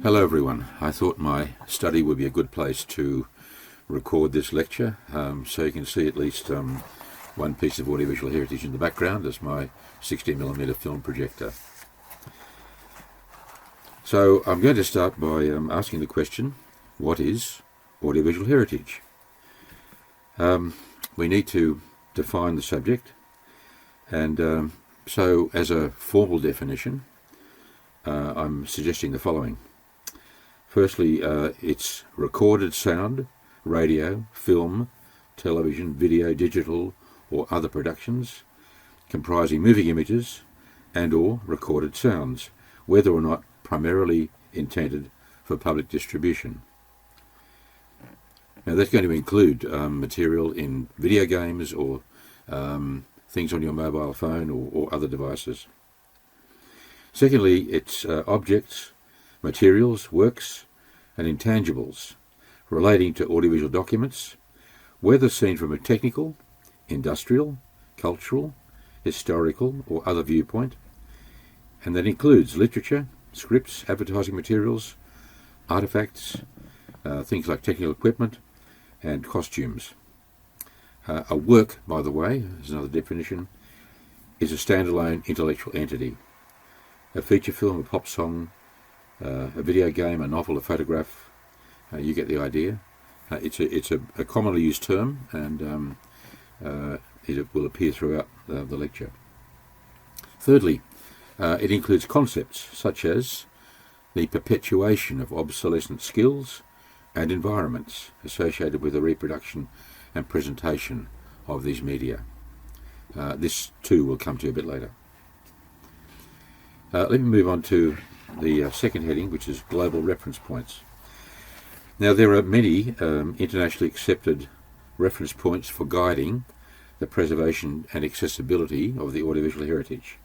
Hello everyone. I thought my study would be a good place to record this lecture, so you can see at least one piece of audiovisual heritage in the background as my 16mm film projector. So I'm going to start by asking the question, what is audiovisual heritage? We need to define the subject, and so as a formal definition, I'm suggesting the following. Firstly, it's recorded sound, radio, film, television, video, digital or other productions comprising moving images and or recorded sounds, whether or not primarily intended for public distribution. Now that's going to include material in video games or things on your mobile phone or other devices. Secondly, it's objects, materials, works and intangibles relating to audiovisual documents, whether seen from a technical, industrial, cultural, historical or other viewpoint, and that includes literature, scripts, advertising materials, artifacts, things like technical equipment and costumes. A work, by the way, is another definition, is a standalone intellectual entity. A feature film, a pop song, a video game, a novel, a photograph, you get the idea. It's a commonly used term, and it will appear throughout the lecture. Thirdly, it includes concepts such as the perpetuation of obsolescent skills and environments associated with the reproduction and presentation of these media. This too will come to a bit later. Let me move on to the second heading, which is global reference points. Now there are many internationally accepted reference points for guiding the preservation and accessibility of the audiovisual heritage.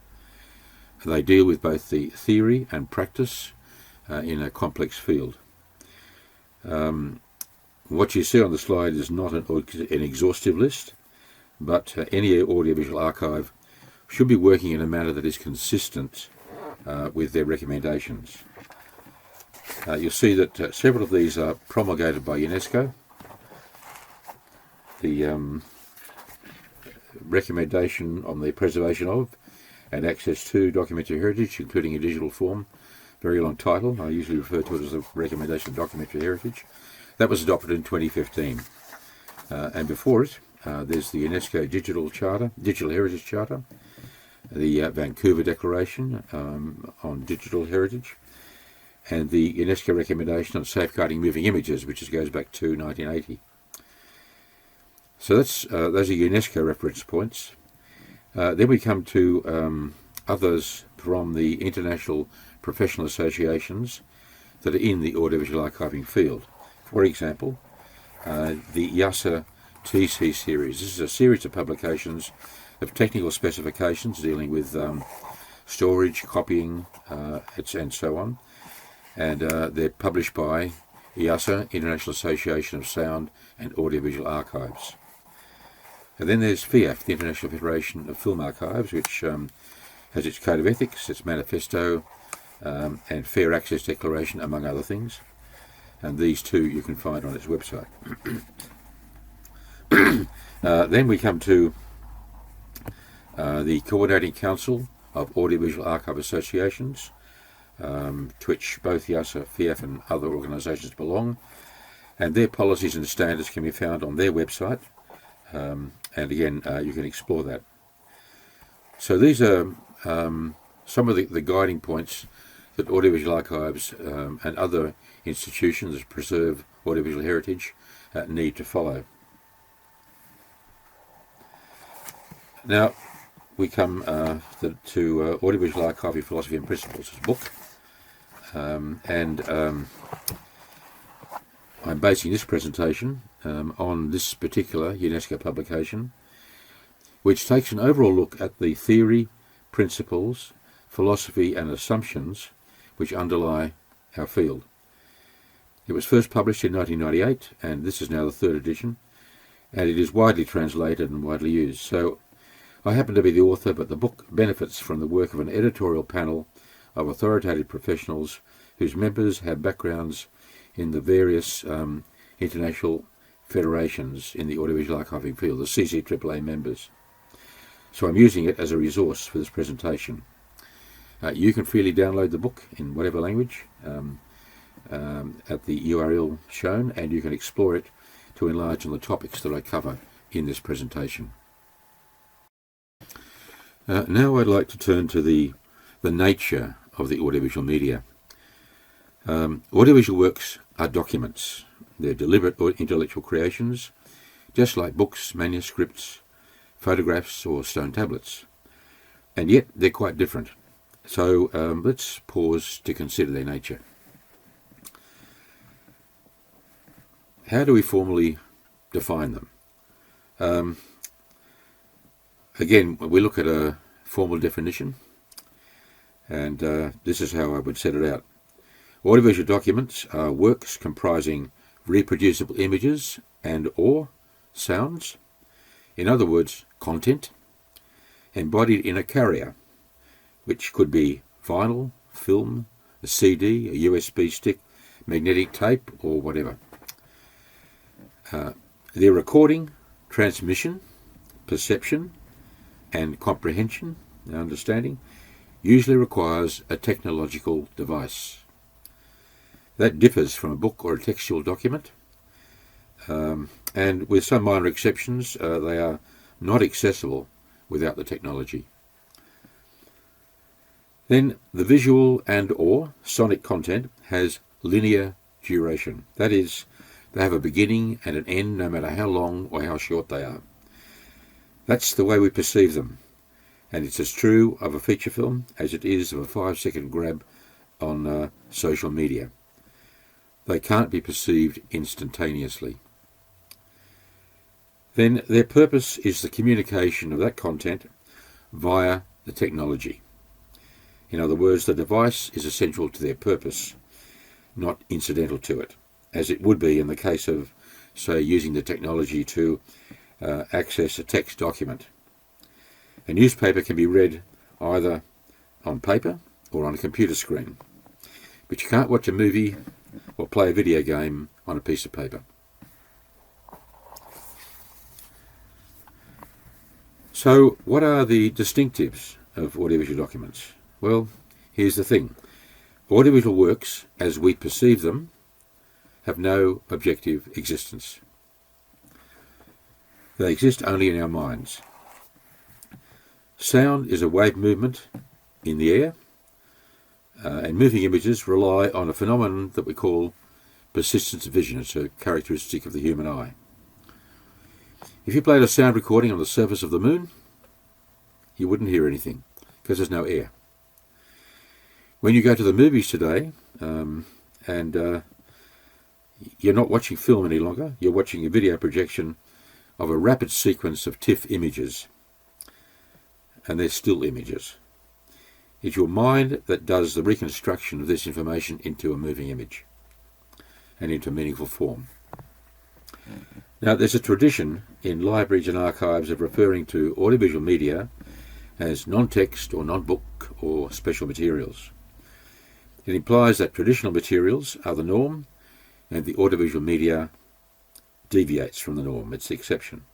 They deal with both the theory and practice in a complex field. What you see on the slide is not an exhaustive list, but any audiovisual archive should be working in a manner that is consistent with their recommendations. You'll see that several of these are promulgated by UNESCO. The recommendation on the preservation of and access to documentary heritage, including in digital form, very long title. I usually refer to it as the recommendation of documentary heritage. That was adopted in 2015. And before it, there's the UNESCO Digital Heritage Charter, the Vancouver Declaration on Digital Heritage, and the UNESCO recommendation on safeguarding moving images, which goes back to 1980. So those are UNESCO reference points. Then we come to others from the international professional associations that are in the audiovisual archiving field. For example, the IASA TC series. This is a series of publications of technical specifications dealing with storage, copying, and so on. And they're published by IASA, International Association of Sound and Audiovisual Archives. And then there's Fiat, the International Federation of Film Archives, which has its Code of Ethics, its Manifesto, and Fair Access Declaration, among other things. And these two you can find on its website. Then we come to the Coordinating Council of Audiovisual Archive Associations, to which both IASA, FIAF and other organisations belong, and their policies and standards can be found on their website, and again you can explore that. So these are some of the guiding points that audiovisual archives and other institutions that preserve audiovisual heritage need to follow. Now we come to Audiovisual Archiving Philosophy and Principles, this book, and I'm basing this presentation on this particular UNESCO publication, which takes an overall look at the theory, principles, philosophy and assumptions which underlie our field. It was first published in 1998, and this is now the third edition, and it is widely translated and widely used. So I happen to be the author, but the book benefits from the work of an editorial panel of authoritative professionals whose members have backgrounds in the various international federations in the audiovisual archiving field, the CCAAA members. So I'm using it as a resource for this presentation. You can freely download the book in whatever language at the URL shown, and you can explore it to enlarge on the topics that I cover in this presentation. Now I'd like to turn to the nature of the audiovisual media. Audiovisual works are documents. They're deliberate or intellectual creations, just like books, manuscripts, photographs or stone tablets. And yet they're quite different. So let's pause to consider their nature. How do we formally define them? Again, we look at a formal definition, and this is how I would set it out. Audiovisual documents are works comprising reproducible images and or sounds, in other words, content, embodied in a carrier, which could be vinyl, film, a CD, a USB stick, magnetic tape, or whatever. Their recording, transmission, perception, and comprehension, understanding, usually requires a technological device. That differs from a book or a textual document, and with some minor exceptions, they are not accessible without the technology. Then the visual and or sonic content has linear duration. That is, they have a beginning and an end no matter how long or how short they are. That's the way we perceive them, and it's as true of a feature film as it is of a 5-second grab on social media. They can't be perceived instantaneously. Then their purpose is the communication of that content via the technology. In other words, the device is essential to their purpose, not incidental to it, as it would be in the case of, say, using the technology to access a text document. A newspaper can be read either on paper or on a computer screen, but you can't watch a movie or play a video game on a piece of paper. So what are the distinctives of audiovisual documents? Well, here's the thing. Audiovisual works, as we perceive them, have no objective existence. They exist only in our minds. Sound is a wave movement in the air, and moving images rely on a phenomenon that we call persistence of vision. It's a characteristic of the human eye. If you played a sound recording on the surface of the moon, you wouldn't hear anything because there's no air. When you go to the movies today, and you're not watching film any longer, you're watching a video projection of a rapid sequence of TIFF images, and they're still images. It's your mind that does the reconstruction of this information into a moving image and into meaningful form. Now, there's a tradition in libraries and archives of referring to audiovisual media as non-text or non-book or special materials. It implies that traditional materials are the norm and the audiovisual media deviates from the norm. It's the exception.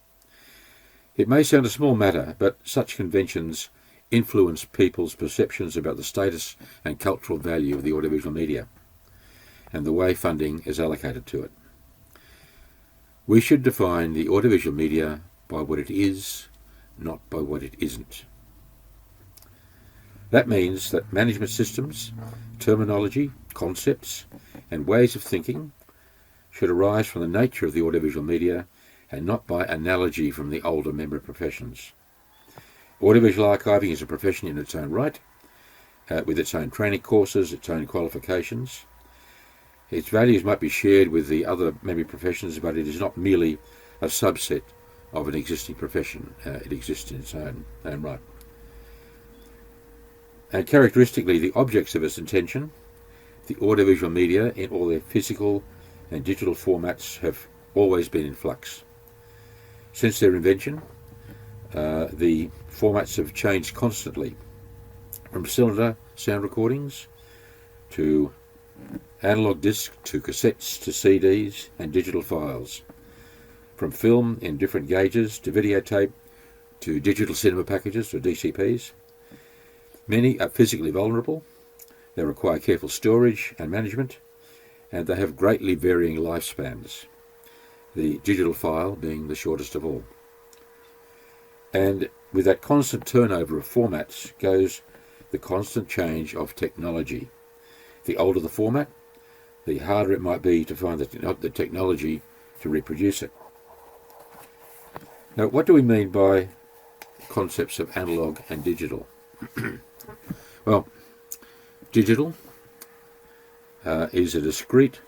It may sound a small matter, but such conventions influence people's perceptions about the status and cultural value of the audiovisual media and the way funding is allocated to it. We should define the audiovisual media by what it is, not by what it isn't. That means that management systems, terminology, concepts, and ways of thinking should arise from the nature of the audiovisual media and not by analogy from the older member professions. Audiovisual archiving is a profession in its own right, with its own training courses, its own qualifications. Its values might be shared with the other member professions, but it is not merely a subset of an existing profession. It exists in its own right. And characteristically, the objects of its intention, the audiovisual media in all their physical and digital formats, have always been in flux. Since their invention, the formats have changed constantly, from cylinder, sound recordings, to analog discs, to cassettes, to CDs and digital files, from film in different gauges to videotape to digital cinema packages or DCPs. Many are physically vulnerable, they require careful storage and management, and they have greatly varying lifespans, the digital file being the shortest of all. And with that constant turnover of formats goes the constant change of technology. The older the format, the harder it might be to find the technology to reproduce it. Now, what do we mean by concepts of analog and digital? Well, digital is a discrete,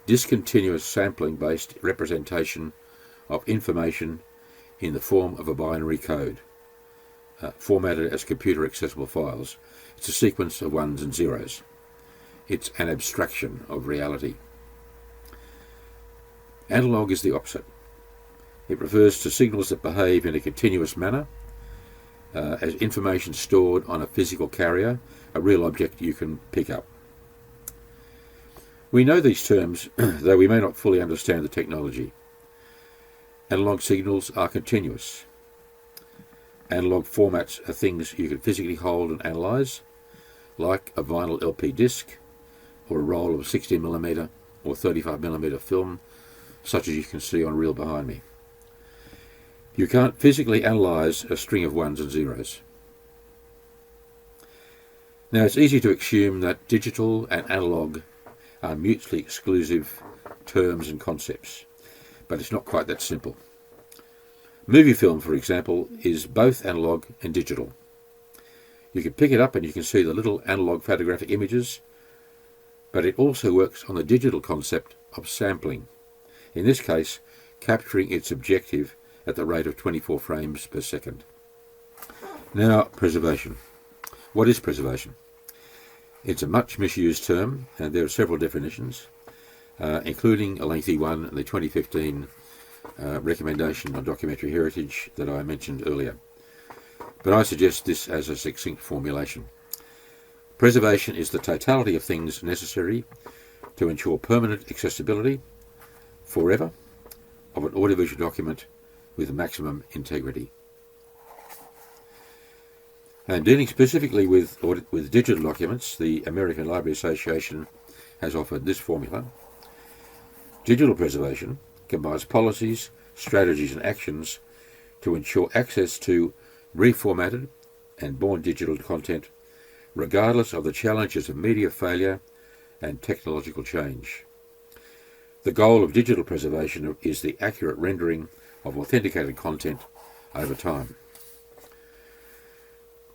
discontinuous sampling-based representation of information in the form of a binary code, formatted as computer-accessible files. It's a sequence of ones and zeros. It's an abstraction of reality. Analog is the opposite. It refers to signals that behave in a continuous manner, as information stored on a physical carrier, a real object you can pick up. We know these terms, though we may not fully understand the technology. Analog signals are continuous. Analog formats are things you can physically hold and analyse, like a vinyl LP disc, or a roll of 60mm or 35mm film, such as you can see on reel behind me. You can't physically analyse a string of ones and zeros. Now, it's easy to assume that digital and analog are mutually exclusive terms and concepts, but it's not quite that simple. Movie film, for example, is both analog and digital. You can pick it up and you can see the little analog photographic images, but it also works on the digital concept of sampling, in this case capturing its objective at the rate of 24 frames per second. Now, preservation. What is preservation? It's a much misused term, and there are several definitions, including a lengthy one in the 2015 recommendation on documentary heritage that I mentioned earlier. But I suggest this as a succinct formulation. Preservation is the totality of things necessary to ensure permanent accessibility, forever, of an audiovisual document with maximum integrity. And dealing specifically with digital documents, the American Library Association has offered this formula. Digital preservation combines policies, strategies and actions to ensure access to reformatted and born digital content, regardless of the challenges of media failure and technological change. The goal of digital preservation is the accurate rendering of authenticated content over time.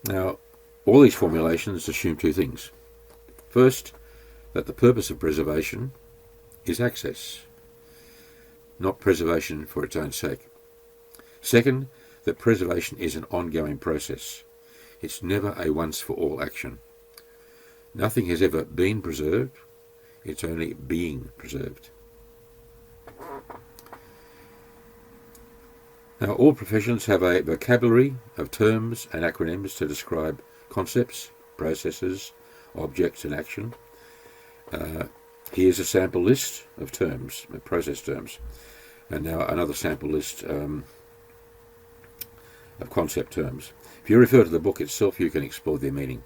Now, all these formulations assume two things. First, that the purpose of preservation is access, not preservation for its own sake. Second, that preservation is an ongoing process. It's never a once-for-all action. Nothing has ever been preserved, it's only being preserved. Now, all professions have a vocabulary of terms and acronyms to describe concepts, processes, objects and action. Here's a sample list of terms, process terms, and now another sample list of concept terms. If you refer to the book itself, you can explore their meaning.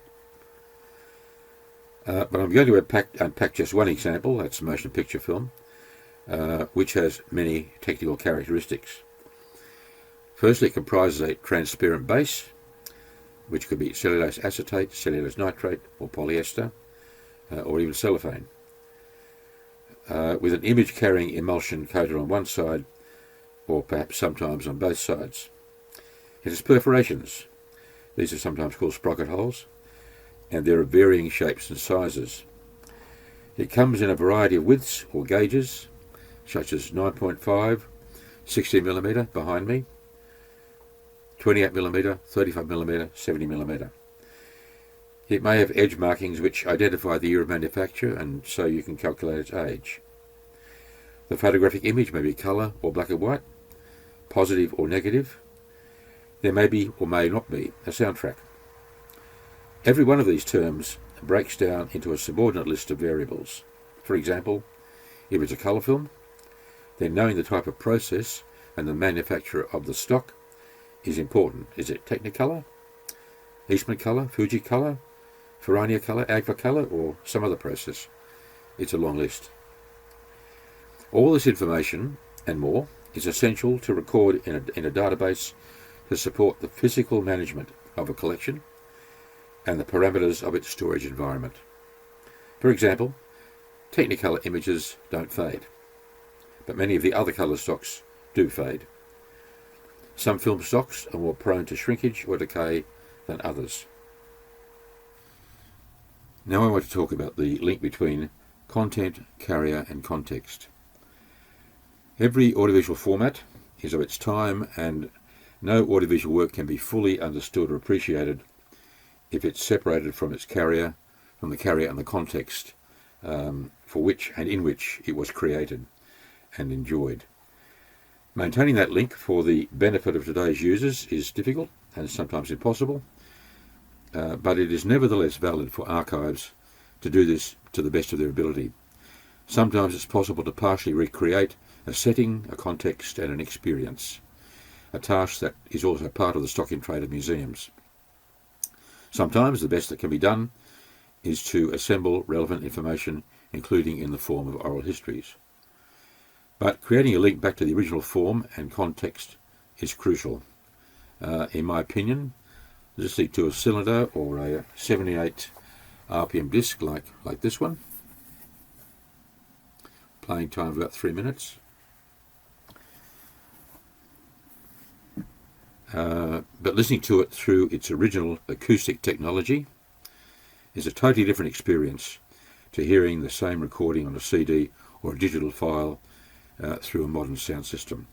But I'm going to unpack just one example, that's motion picture film, which has many technical characteristics. Firstly, it comprises a transparent base, which could be cellulose acetate, cellulose nitrate, or polyester, or even cellophane, with an image-carrying emulsion coated on one side, or perhaps sometimes on both sides. It has perforations. These are sometimes called sprocket holes, and there are varying shapes and sizes. It comes in a variety of widths or gauges, such as 9.5, 60mm behind me, 28mm, 35mm, 70mm. It may have edge markings which identify the year of manufacture, and so you can calculate its age. The photographic image may be colour or black and white, positive or negative. There may be or may not be a soundtrack. Every one of these terms breaks down into a subordinate list of variables. For example, if it's a colour film, then knowing the type of process and the manufacturer of the stock is important. Is it Technicolor, Eastman Colour, Fuji Colour, Ferrania Colour, Agfa Colour, or some other process? It's a long list. All this information and more is essential to record in a database to support the physical management of a collection and the parameters of its storage environment. For example, Technicolor images don't fade, but many of the other colour stocks do fade. Some film stocks are more prone to shrinkage or decay than others. Now I want to talk about the link between content, carrier and context. Every audiovisual format is of its time, and no audiovisual work can be fully understood or appreciated if it's separated from its carrier, from the carrier and the context for which and in which it was created and enjoyed. Maintaining that link for the benefit of today's users is difficult and sometimes impossible, but it is nevertheless valid for archives to do this to the best of their ability. Sometimes it's possible to partially recreate a setting, a context and an experience, a task that is also part of the stock in trade of museums. Sometimes the best that can be done is to assemble relevant information, including in the form of oral histories. But creating a link back to the original form and context is crucial. In my opinion, listening to a cylinder or a 78 RPM disc like this one, playing time of about 3 minutes, but listening to it through its original acoustic technology is a totally different experience to hearing the same recording on a CD or a digital file through a modern sound system.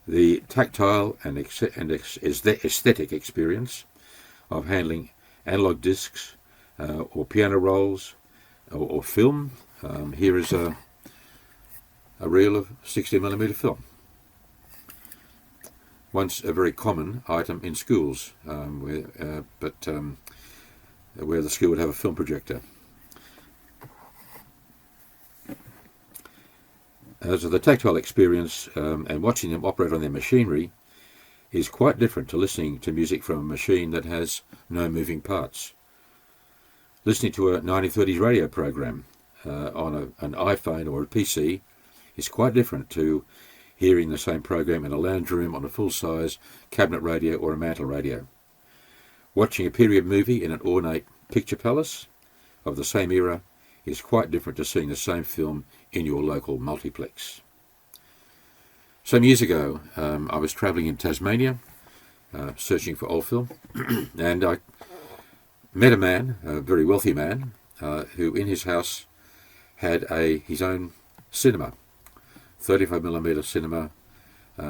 The tactile and aesthetic experience of handling analog discs or piano rolls or film. Here is a reel of 60mm film. Once a very common item in schools, where the school would have a film projector. So the tactile experience and watching them operate on their machinery is quite different to listening to music from a machine that has no moving parts. Listening to a 1930s radio program on an iPhone or a PC is quite different to hearing the same program in a lounge room on a full-size cabinet radio or a mantle radio. Watching a period movie in an ornate picture palace of the same era is quite different to seeing the same film in your local multiplex. Some years ago, I was travelling in Tasmania, searching for old film, and I met a man, a very wealthy man, who in his house had his own cinema, 35mm cinema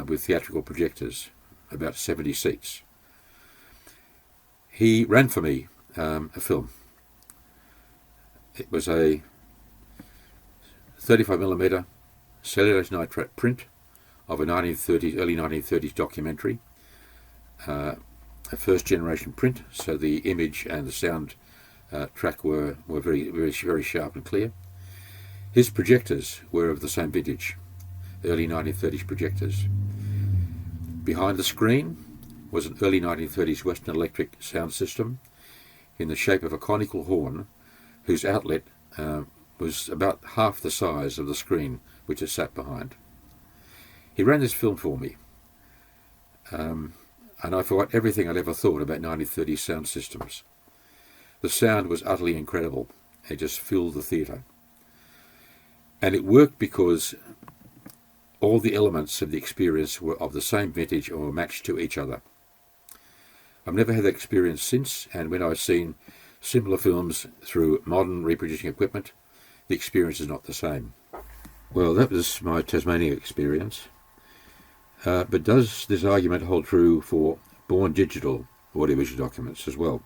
with theatrical projectors, about 70 seats. He ran for me a film. It was a 35mm cellulose nitrate print of a early 1930s documentary, a first generation print, so the image and the sound track were very, very, very sharp and clear. His projectors were of the same vintage, early 1930s projectors. Behind the screen was an early 1930s Western Electric sound system in the shape of a conical horn whose outlet was about half the size of the screen which it sat behind. He ran this film for me, and I forgot everything I'd ever thought about 1930s sound systems. The sound was utterly incredible. It just filled the theatre. And it worked because all the elements of the experience were of the same vintage or matched to each other. I've never had that experience since, and when I've seen similar films through modern reproducing equipment, the experience is not the same. Well, that was my Tasmania experience. But does this argument hold true for born digital audiovisual documents as well?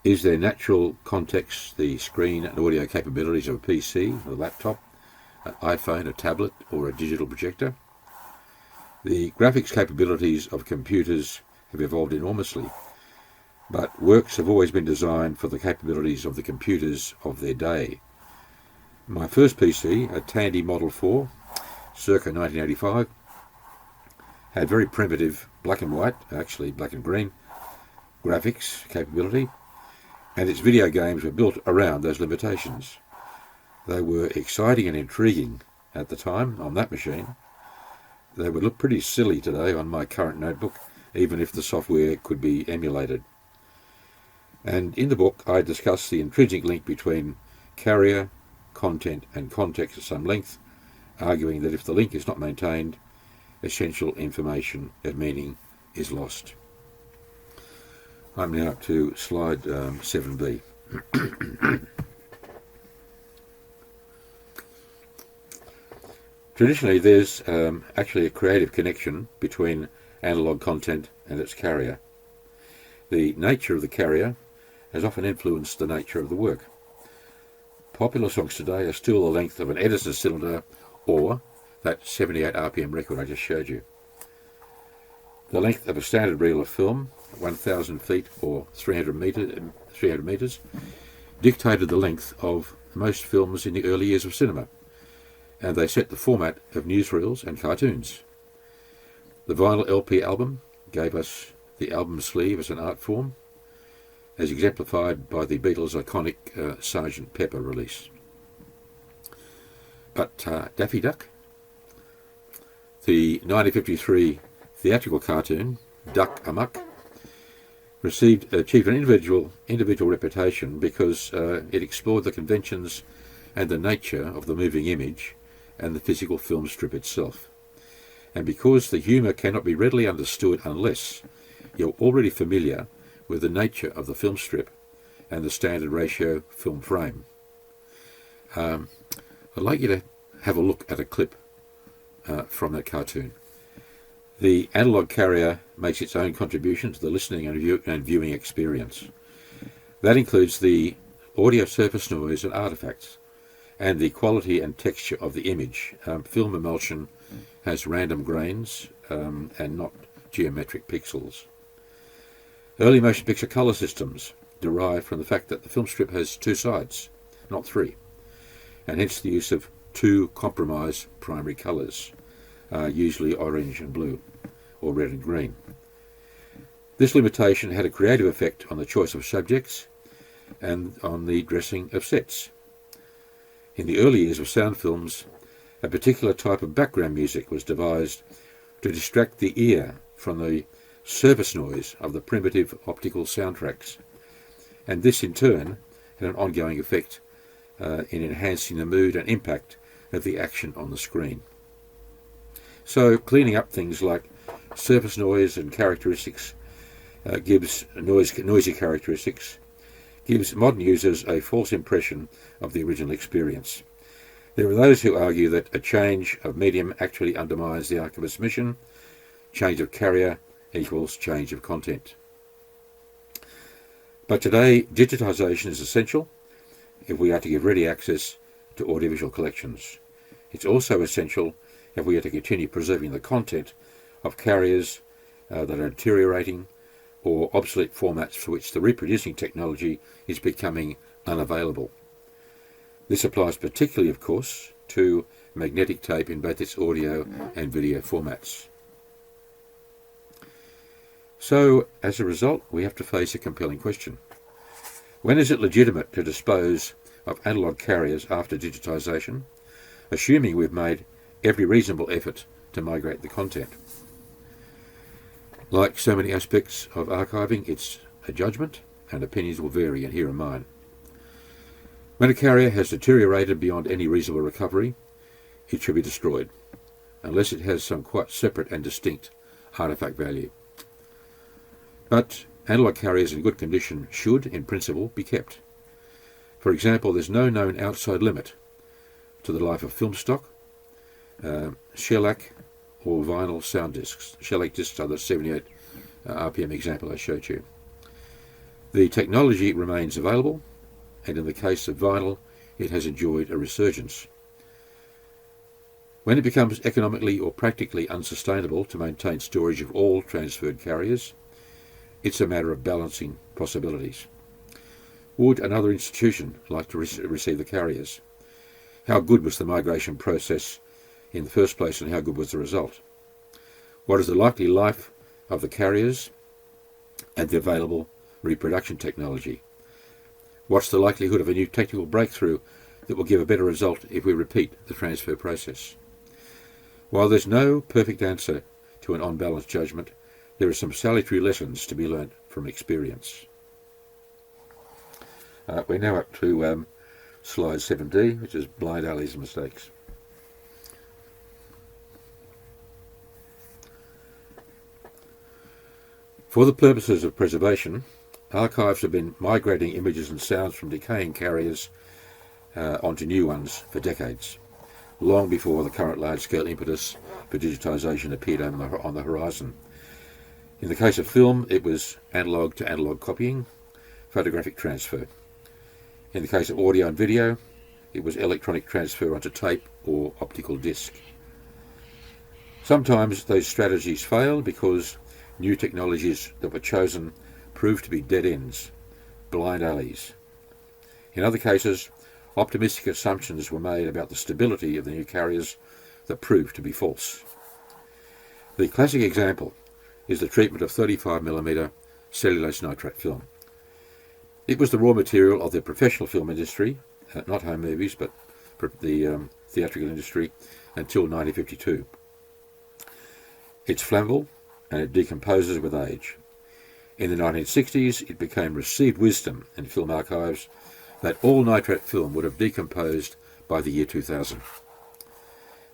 Is their natural context the screen and audio capabilities of a PC, a laptop, an iPhone, a tablet, or a digital projector? The graphics capabilities of computers have evolved enormously, but works have always been designed for the capabilities of the computers of their day. My first PC, a Tandy Model 4, circa 1985, had very primitive black and white, actually black and green, graphics capability, and its video games were built around those limitations. They were exciting and intriguing at the time on that machine. They would look pretty silly today on my current notebook, even if the software could be emulated. And in the book I discuss the intrinsic link between carrier, content and context at some length, arguing that if the link is not maintained, essential information and meaning is lost. I'm now up to slide 7b. Traditionally, there's actually a creative connection between analog content and its carrier. The nature of the carrier has often influenced the nature of the work. Popular songs today are still the length of an Edison cylinder or that 78 RPM record I just showed you. The length of a standard reel of film, 1,000 feet or 300 metres, dictated the length of most films in the early years of cinema, and they set the format of newsreels and cartoons. The vinyl LP album gave us the album sleeve as an art form, as exemplified by the Beatles' iconic Sgt. Pepper release. But Daffy Duck, the 1953 theatrical cartoon, Duck Amuck, achieved an individual reputation because it explored the conventions and the nature of the moving image and the physical film strip itself. And because the humour cannot be readily understood unless you're already familiar with the nature of the film strip and the standard ratio film frame. I'd like you to have a look at a clip from that cartoon. The analog carrier makes its own contribution to the listening and viewing experience. That includes the audio surface noise and artifacts, and the quality and texture of the image. Film emulsion has random grains and not geometric pixels. Early motion picture colour systems derive from the fact that the film strip has two sides, not three, and hence the use of two compromise primary colours, usually orange and blue, or red and green. This limitation had a creative effect on the choice of subjects and on the dressing of sets. In the early years of sound films, a particular type of background music was devised to distract the ear from the surface noise of the primitive optical soundtracks, and this in turn had an ongoing effect in enhancing the mood and impact of the action on the screen. So cleaning up things like surface noise and characteristics noisy characteristics gives modern users a false impression of the original experience. There are those who argue that a change of medium actually undermines the archivist's mission. Change of carrier equals change of content. But today, digitisation is essential if we are to give ready access to audiovisual collections. It's also essential if we are to continue preserving the content of carriers that are deteriorating or obsolete formats for which the reproducing technology is becoming unavailable. This applies particularly, of course, to magnetic tape in both its audio and video formats. So, as a result, we have to face a compelling question. When is it legitimate to dispose of analogue carriers after digitisation, assuming we've made every reasonable effort to migrate the content? Like so many aspects of archiving, it's a judgment, and opinions will vary, and here are mine. When a carrier has deteriorated beyond any reasonable recovery, it should be destroyed, unless it has some quite separate and distinct artefact value. But analogue carriers in good condition should, in principle, be kept. For example, there's no known outside limit to the life of film stock, shellac, or vinyl sound discs. Shellac discs are the 78 RPM example I showed you. The technology remains available, and in the case of vinyl, it has enjoyed a resurgence. When it becomes economically or practically unsustainable to maintain storage of all transferred carriers, it's a matter of balancing possibilities. Would another institution like to receive the carriers? How good was the migration process in the first place, and how good was the result? What is the likely life of the carriers and the available reproduction technology? What's the likelihood of a new technical breakthrough that will give a better result if we repeat the transfer process? While there's no perfect answer to an on-balance judgment, there are some salutary lessons to be learnt from experience. We're now up to slide 7D, which is blind alleys and mistakes. For the purposes of preservation, archives have been migrating images and sounds from decaying carriers onto new ones for decades, long before the current large-scale impetus for digitisation appeared on the horizon. In the case of film, it was analogue to analogue copying, photographic transfer. In the case of audio and video, it was electronic transfer onto tape or optical disc. Sometimes those strategies failed because new technologies that were chosen proved to be dead ends, blind alleys. In other cases, optimistic assumptions were made about the stability of the new carriers that proved to be false. The classic example is the treatment of 35mm cellulose nitrate film. It was the raw material of the professional film industry, not home movies, but the theatrical industry, until 1952. It's flammable and it decomposes with age. In the 1960s, it became received wisdom in film archives that all nitrate film would have decomposed by the year 2000.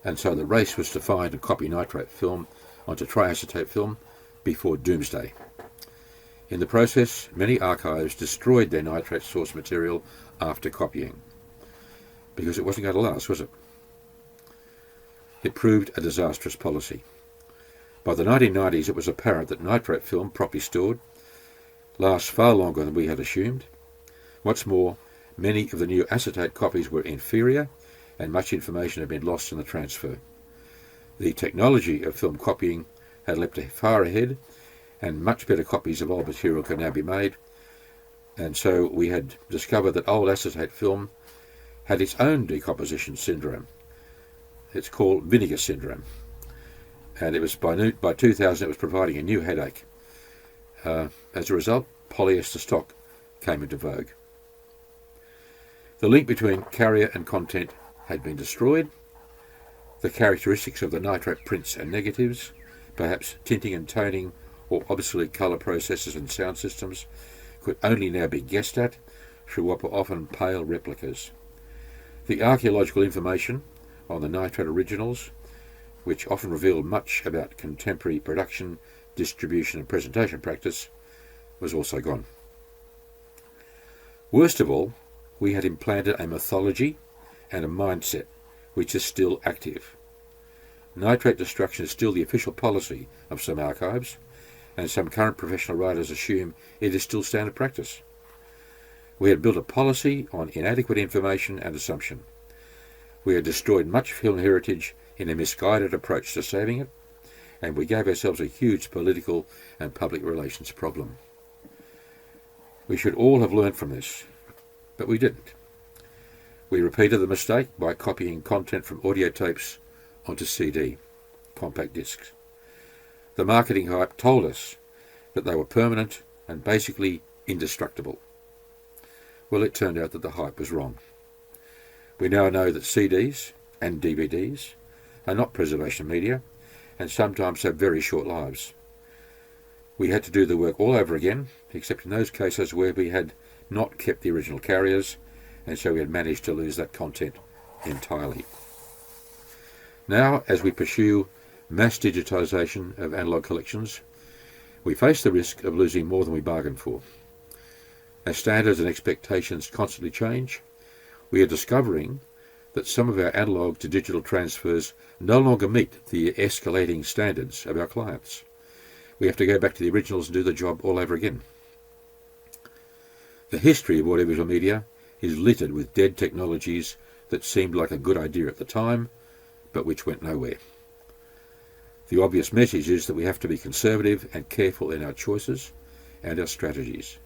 And so the race was to find and copy nitrate film onto triacetate film before doomsday. In the process, many archives destroyed their nitrate source material after copying, because it wasn't going to last, was it? It proved a disastrous policy. By the 1990s, it was apparent that nitrate film, properly stored, lasts far longer than we had assumed. What's more, many of the new acetate copies were inferior, and much information had been lost in the transfer. The technology of film copying had leapt far ahead, and much better copies of old material could now be made, and so we had discovered that old acetate film had its own decomposition syndrome. It's called Vinegar Syndrome, and it was by 2000 it was providing a new headache. As a result, polyester stock came into vogue. The link between carrier and content had been destroyed. The characteristics of the nitrate prints and negatives, perhaps tinting and toning or obsolete colour processes and sound systems, could only now be guessed at through what were often pale replicas. The archaeological information on the nitrate originals, which often revealed much about contemporary production, distribution and presentation practice, was also gone. Worst of all, we had implanted a mythology and a mindset which is still active. Nitrate destruction is still the official policy of some archives, and some current professional writers assume it is still standard practice. We had built a policy on inadequate information and assumption. We had destroyed much film heritage in a misguided approach to saving it, and we gave ourselves a huge political and public relations problem. We should all have learned from this, but we didn't. We repeated the mistake by copying content from audio tapes onto CD, compact discs. The marketing hype told us that they were permanent and basically indestructible. Well, it turned out that the hype was wrong. We now know that CDs and DVDs are not preservation media and sometimes have very short lives. We had to do the work all over again, except in those cases where we had not kept the original carriers, and so we had managed to lose that content entirely. Now, as we pursue mass digitisation of analogue collections, we face the risk of losing more than we bargained for. As standards and expectations constantly change, we are discovering that some of our analogue to digital transfers no longer meet the escalating standards of our clients. We have to go back to the originals and do the job all over again. The history of audiovisual media is littered with dead technologies that seemed like a good idea at the time, but which went nowhere. The obvious message is that we have to be conservative and careful in our choices and our strategies.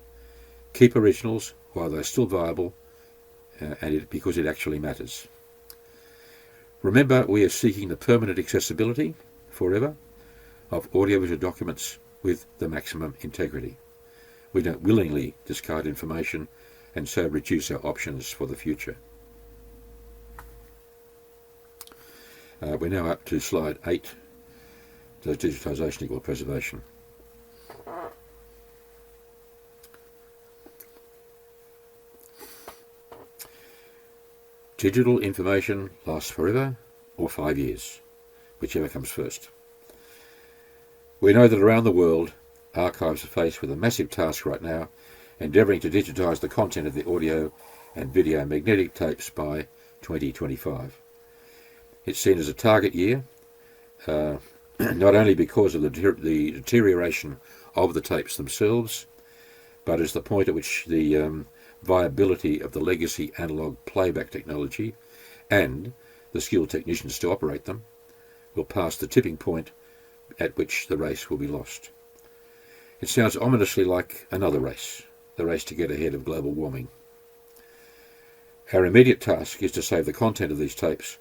Keep originals while they're still viable, because it actually matters. Remember, we are seeking the permanent accessibility, forever, of audiovisual documents with the maximum integrity. We don't willingly discard information and so reduce our options for the future. We're now up to slide 8, does digitisation equal preservation? Digital information lasts forever or 5 years, whichever comes first. We know that around the world, archives are faced with a massive task right now, endeavouring to digitise the content of the audio and video magnetic tapes by 2025. It's seen as a target year, not only because of the deterioration of the tapes themselves, but as the point at which the viability of the legacy analogue playback technology and the skilled technicians to operate them will pass the tipping point at which the race will be lost. It sounds ominously like another race, the race to get ahead of global warming. Our immediate task is to save the content of these tapes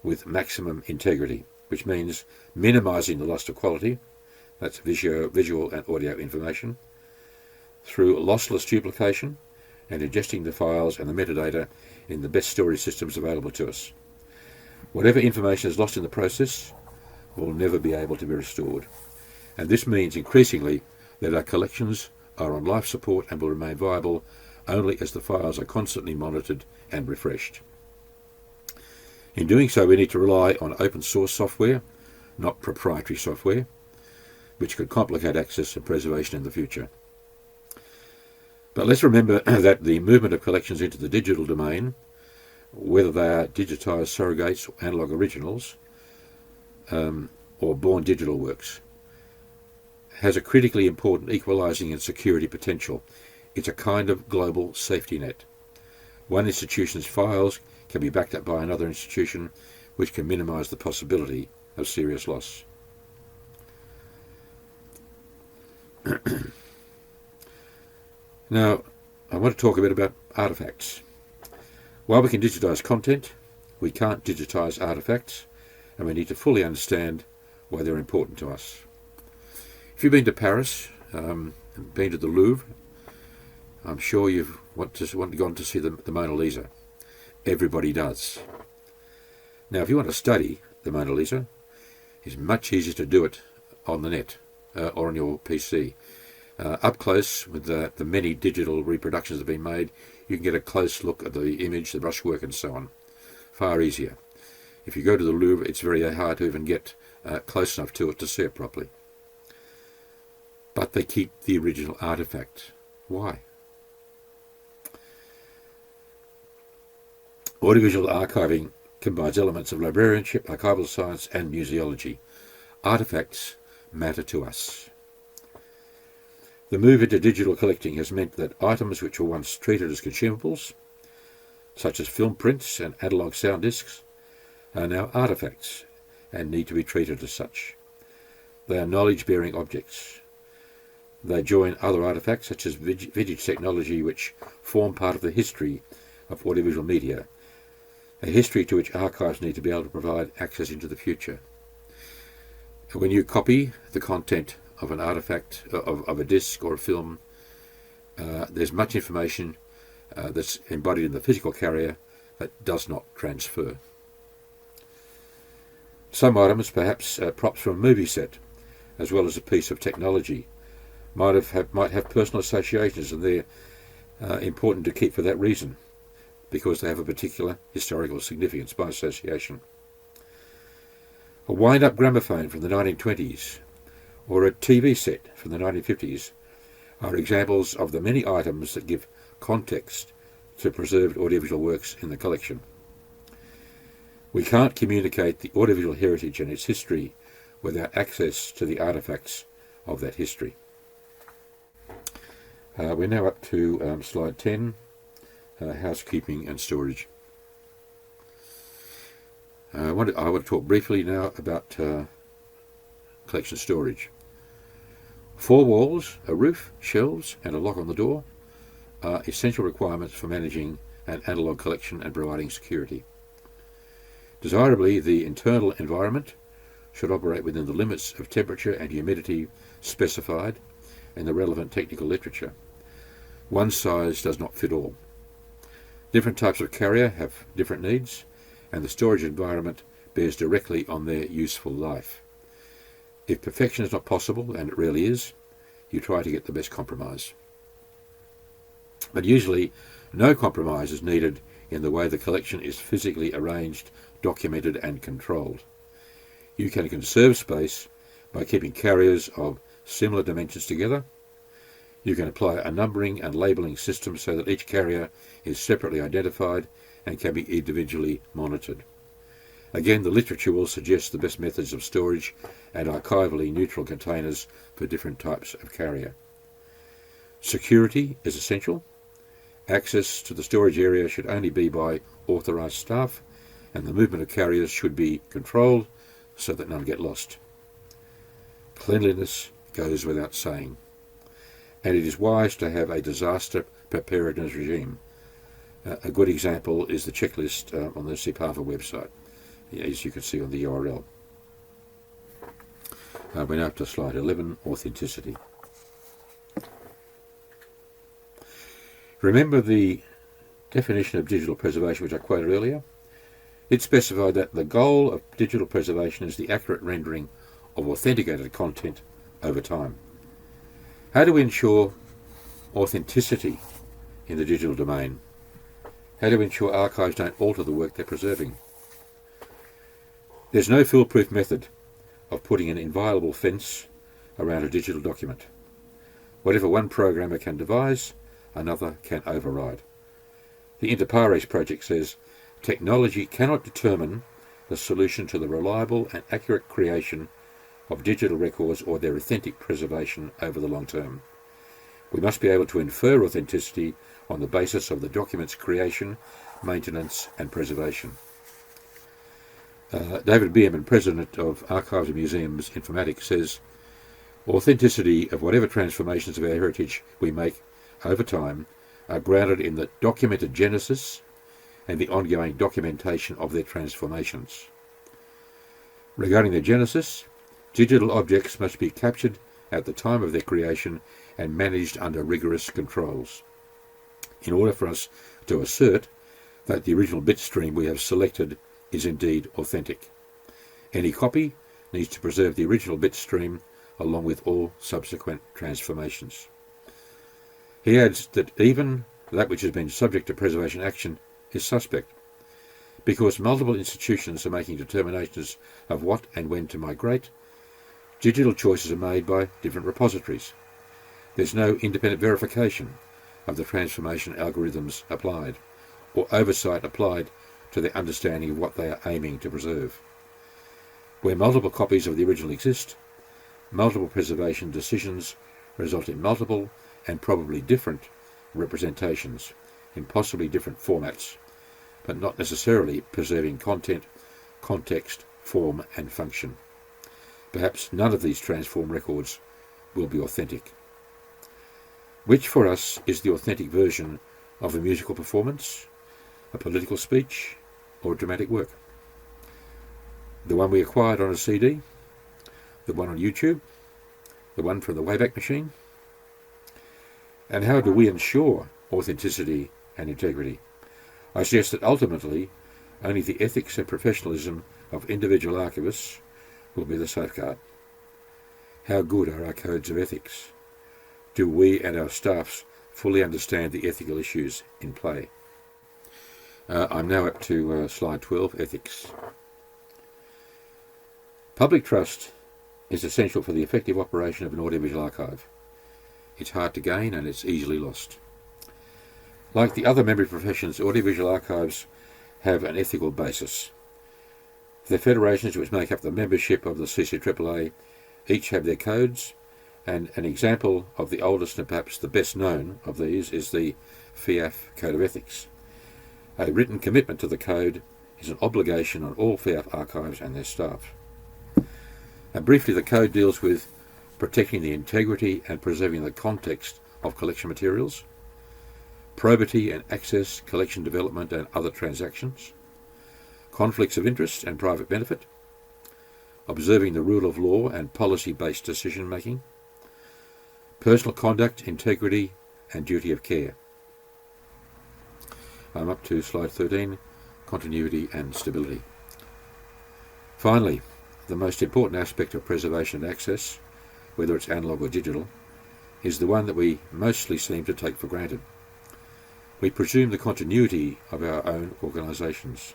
with maximum integrity, which means minimising the loss of quality, that's visual and audio information, through lossless duplication and ingesting the files and the metadata in the best storage systems available to us. Whatever information is lost in the process will never be able to be restored, and this means increasingly that our collections are on life support and will remain viable only as the files are constantly monitored and refreshed. In doing so, we need to rely on open source software, not proprietary software, which could complicate access and preservation in the future. But let's remember that the movement of collections into the digital domain, whether they are digitised surrogates or analogue originals, or born digital works, has a critically important equalising and security potential. It's a kind of global safety net. One institution's files can be backed up by another institution, which can minimise the possibility of serious loss. Now, I want to talk a bit about artefacts. While we can digitise content, we can't digitise artefacts, and we need to fully understand why they're important to us. If you've been to Paris, and been to the Louvre, I'm sure you've gone to see the Mona Lisa. Everybody does. Now, if you want to study the Mona Lisa, it's much easier to do it on the net or on your PC. Up close, with the many digital reproductions that have been made, you can get a close look at the image, the brushwork and so on. Far easier. If you go to the Louvre, it's very hard to even get close enough to it to see it properly. But they keep the original artefact. Why? Audiovisual archiving combines elements of librarianship, archival science and museology. Artefacts matter to us. The move into digital collecting has meant that items which were once treated as consumables, such as film prints and analogue sound discs, are now artefacts and need to be treated as such. They are knowledge-bearing objects. They join other artefacts such as vintage technology which form part of the history of audiovisual media, a history to which archives need to be able to provide access into the future. When you copy the content of an artefact, of a disc or a film, there's much information that's embodied in the physical carrier that does not transfer. Some items, perhaps props from a movie set, as well as a piece of technology, might have personal associations, and they're important to keep for that reason, because they have a particular historical significance by association. A wind-up gramophone from the 1920s or a TV set from the 1950s are examples of the many items that give context to preserved audiovisual works in the collection. We can't communicate the audiovisual heritage and its history without access to the artefacts of that history. We're now up to slide 10, housekeeping and storage. I want to talk briefly now about collection storage. 4 walls, a roof, shelves and a lock on the door are essential requirements for managing an analogue collection and providing security. Desirably, the internal environment should operate within the limits of temperature and humidity specified in the relevant technical literature. One size does not fit all. Different types of carrier have different needs, and the storage environment bears directly on their useful life. If perfection is not possible, and it rarely is, you try to get the best compromise. But usually, no compromise is needed in the way the collection is physically arranged, documented and controlled. You can conserve space by keeping carriers of similar dimensions together. You can apply a numbering and labelling system so that each carrier is separately identified and can be individually monitored. Again, the literature will suggest the best methods of storage and archivally neutral containers for different types of carrier. Security is essential. Access to the storage area should only be by authorised staff, and the movement of carriers should be controlled so that none get lost. Cleanliness goes without saying, and it is wise to have a disaster preparedness regime. A good example is the checklist on the SEAPAVAA website, as you can see on the URL. We're now up to slide 11, authenticity. Remember the definition of digital preservation which I quoted earlier? It specified that the goal of digital preservation is the accurate rendering of authenticated content over time. How do we ensure authenticity in the digital domain? How do we ensure archives don't alter the work they're preserving? There's no foolproof method of putting an inviolable fence around a digital document. Whatever one programmer can devise, another can override. The Inter Pares project says, technology cannot determine the solution to the reliable and accurate creation of digital records or their authentic preservation over the long term. We must be able to infer authenticity on the basis of the document's creation, maintenance and preservation. David Bierman, President of Archives and Museums Informatics, says, authenticity of whatever transformations of our heritage we make over time are grounded in the documented genesis and the ongoing documentation of their transformations. Regarding their genesis, digital objects must be captured at the time of their creation and managed under rigorous controls, in order for us to assert that the original bit stream we have selected is indeed authentic. Any copy needs to preserve the original bit stream along with all subsequent transformations. He adds that even that which has been subject to preservation action is suspect, because multiple institutions are making determinations of what and when to migrate. Digital choices are made by different repositories. There's no independent verification of the transformation algorithms applied, or oversight applied to their understanding of what they are aiming to preserve. Where multiple copies of the original exist, multiple preservation decisions result in multiple and probably different representations in possibly different formats, but not necessarily preserving content, context, form and function. Perhaps none of these transformed records will be authentic. Which for us is the authentic version of a musical performance, a political speech, or a dramatic work? The one we acquired on a CD, the one on YouTube, the one from the Wayback Machine? And how do we ensure authenticity and integrity? I suggest that ultimately only the ethics and professionalism of individual archivists will be the safeguard. How good are our codes of ethics? Do we and our staffs fully understand the ethical issues in play? I'm now up to slide 12, ethics. Public trust is essential for the effective operation of an audiovisual archive. It's hard to gain and it's easily lost. Like the other memory professions, audiovisual archives have an ethical basis. The federations which make up the membership of the CCAAA each have their codes, and an example of the oldest and perhaps the best known of these is the Fiat Code of Ethics. A written commitment to the code is an obligation on all Fiat archives and their staff. And briefly, the code deals with protecting the integrity and preserving the context of collection materials, probity and access, collection development and other transactions, conflicts of interest and private benefit, observing the rule of law and policy-based decision-making, personal conduct, integrity and duty of care. I'm up to slide 13, continuity and stability. Finally, the most important aspect of preservation and access, whether it's analogue or digital, is the one that we mostly seem to take for granted. We presume the continuity of our own organisations.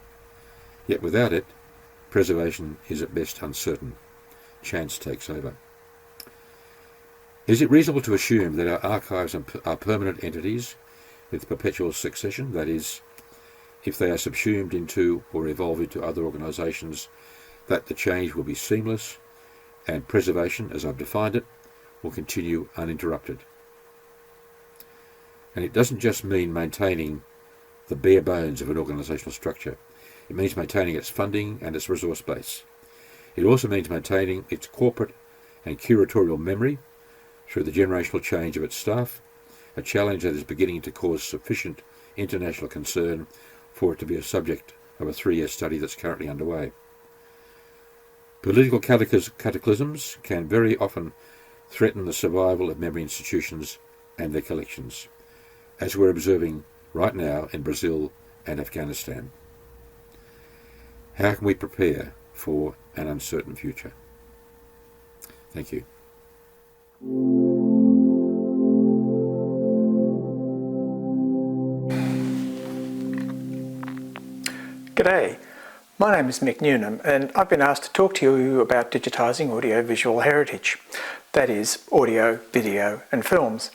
Yet without it, preservation is at best uncertain. Chance takes over. Is it reasonable to assume that our archives are permanent entities with perpetual succession? That is, if they are subsumed into or evolve into other organisations, that the change will be seamless and preservation, as I've defined it, will continue uninterrupted. And it doesn't just mean maintaining the bare bones of an organisational structure. It means maintaining its funding and its resource base. It also means maintaining its corporate and curatorial memory through the generational change of its staff, a challenge that is beginning to cause sufficient international concern for it to be a subject of a 3-year study that's currently underway. Political cataclysms can very often threaten the survival of memory institutions and their collections, as we're observing right now in Brazil and Afghanistan. How can we prepare for an uncertain future? Thank you. G'day, my name is Mick Newnham and I've been asked to talk to you about digitising audiovisual heritage, that is, audio, video and films.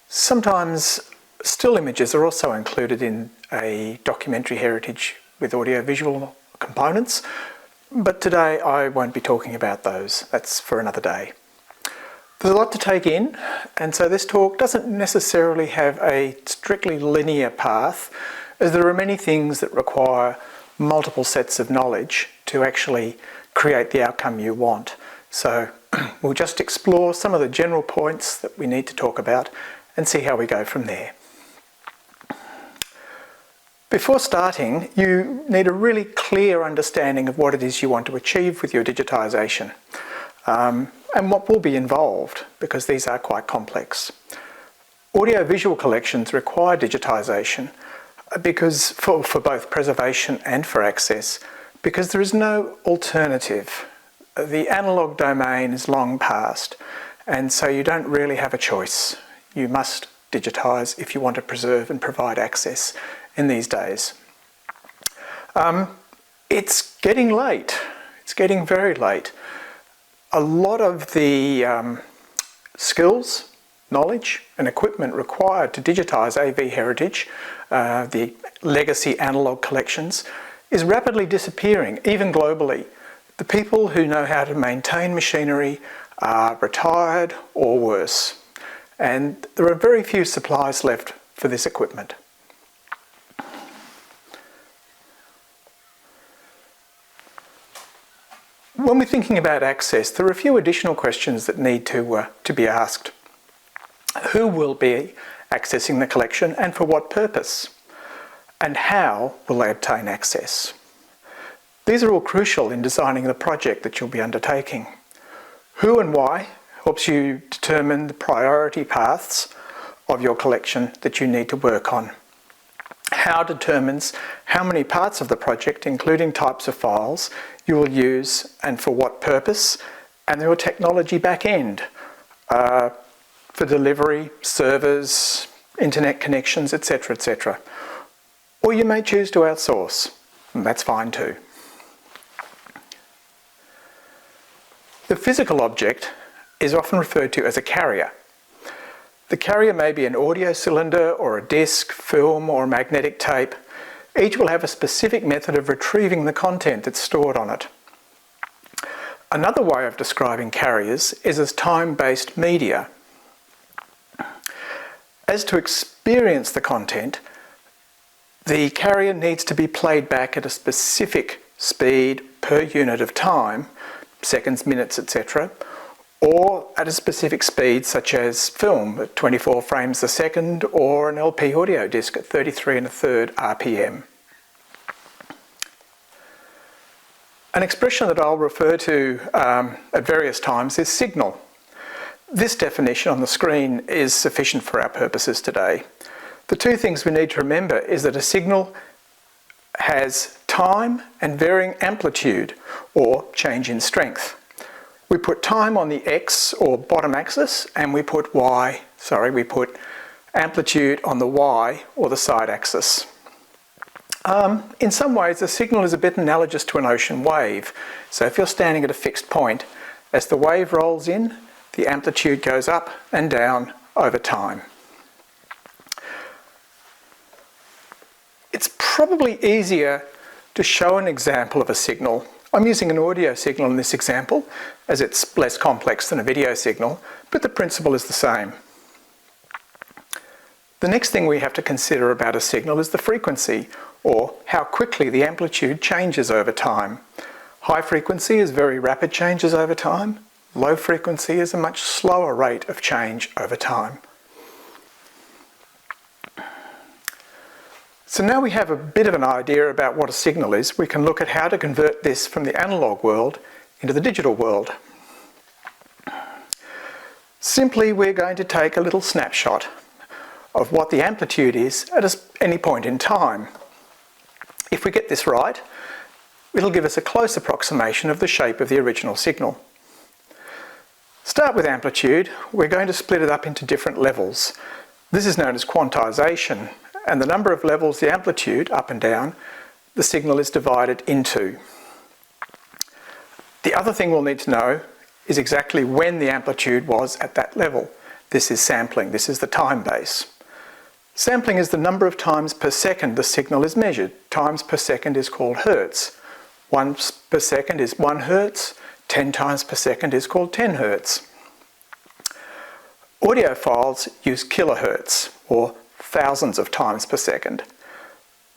Sometimes still images are also included in a documentary heritage with audiovisual components, but today I won't be talking about those. That's for another day. There's a lot to take in, and so this talk doesn't necessarily have a strictly linear path, as there are many things that require multiple sets of knowledge to actually create the outcome you want. So we'll just explore some of the general points that we need to talk about and see how we go from there. Before starting, you need a really clear understanding of what it is you want to achieve with your digitisation and what will be involved, because these are quite complex. Audiovisual collections require digitisation because for both preservation and for access, because there is no alternative. The analogue domain is long past, and so you don't really have a choice. You must digitise if you want to preserve and provide access in these days. It's getting late. It's getting very late. A lot of the skills, knowledge and equipment required to digitise AV heritage, the legacy analogue collections, is rapidly disappearing, even globally. The people who know how to maintain machinery are retired or worse, and there are very few supplies left for this equipment. When we're thinking about access, there are a few additional questions that need to be asked. Who will be accessing the collection and for what purpose? And how will they obtain access? These are all crucial in designing the project that you'll be undertaking. Who and why helps you determine the priority paths of your collection that you need to work on. How determines how many parts of the project, including types of files, you will use and for what purpose, and your technology back end for delivery, servers, internet connections, etc., etc. Or you may choose to outsource, and that's fine too. The physical object is often referred to as a carrier. The carrier may be an audio cylinder or a disc, film or magnetic tape. Each will have a specific method of retrieving the content that's stored on it. Another way of describing carriers is as time-based media. As to experience the content, the carrier needs to be played back at a specific speed per unit of time, seconds, minutes, etc., or at a specific speed such as film at 24 frames a second or an LP audio disc at 33 1/3 RPM. An expression that I'll refer to at various times is signal. This definition on the screen is sufficient for our purposes today. The two things we need to remember is that a signal has time and varying amplitude or change in strength. We put time on the X or bottom axis and we put amplitude on the Y or the side axis. In some ways, a signal is a bit analogous to an ocean wave. So if you're standing at a fixed point, as the wave rolls in, the amplitude goes up and down over time. It's probably easier to show an example of a signal. I'm using an audio signal in this example, as it's less complex than a video signal, but the principle is the same. The next thing we have to consider about a signal is the frequency, or how quickly the amplitude changes over time. High frequency is very rapid changes over time. Low frequency is a much slower rate of change over time. So now we have a bit of an idea about what a signal is, we can look at how to convert this from the analog world into the digital world. Simply, we're going to take a little snapshot of what the amplitude is at any point in time. If we get this right, it'll give us a close approximation of the shape of the original signal. Start with amplitude. We're going to split it up into different levels. This is known as quantization, and the number of levels, the amplitude, up and down, the signal is divided into. The other thing we'll need to know is exactly when the amplitude was at that level. This is sampling, this is the time base. Sampling is the number of times per second the signal is measured. Times per second is called hertz. 1 per second is 1 hertz, 10 times per second is called 10 hertz. Audio files use kilohertz, or thousands of times per second.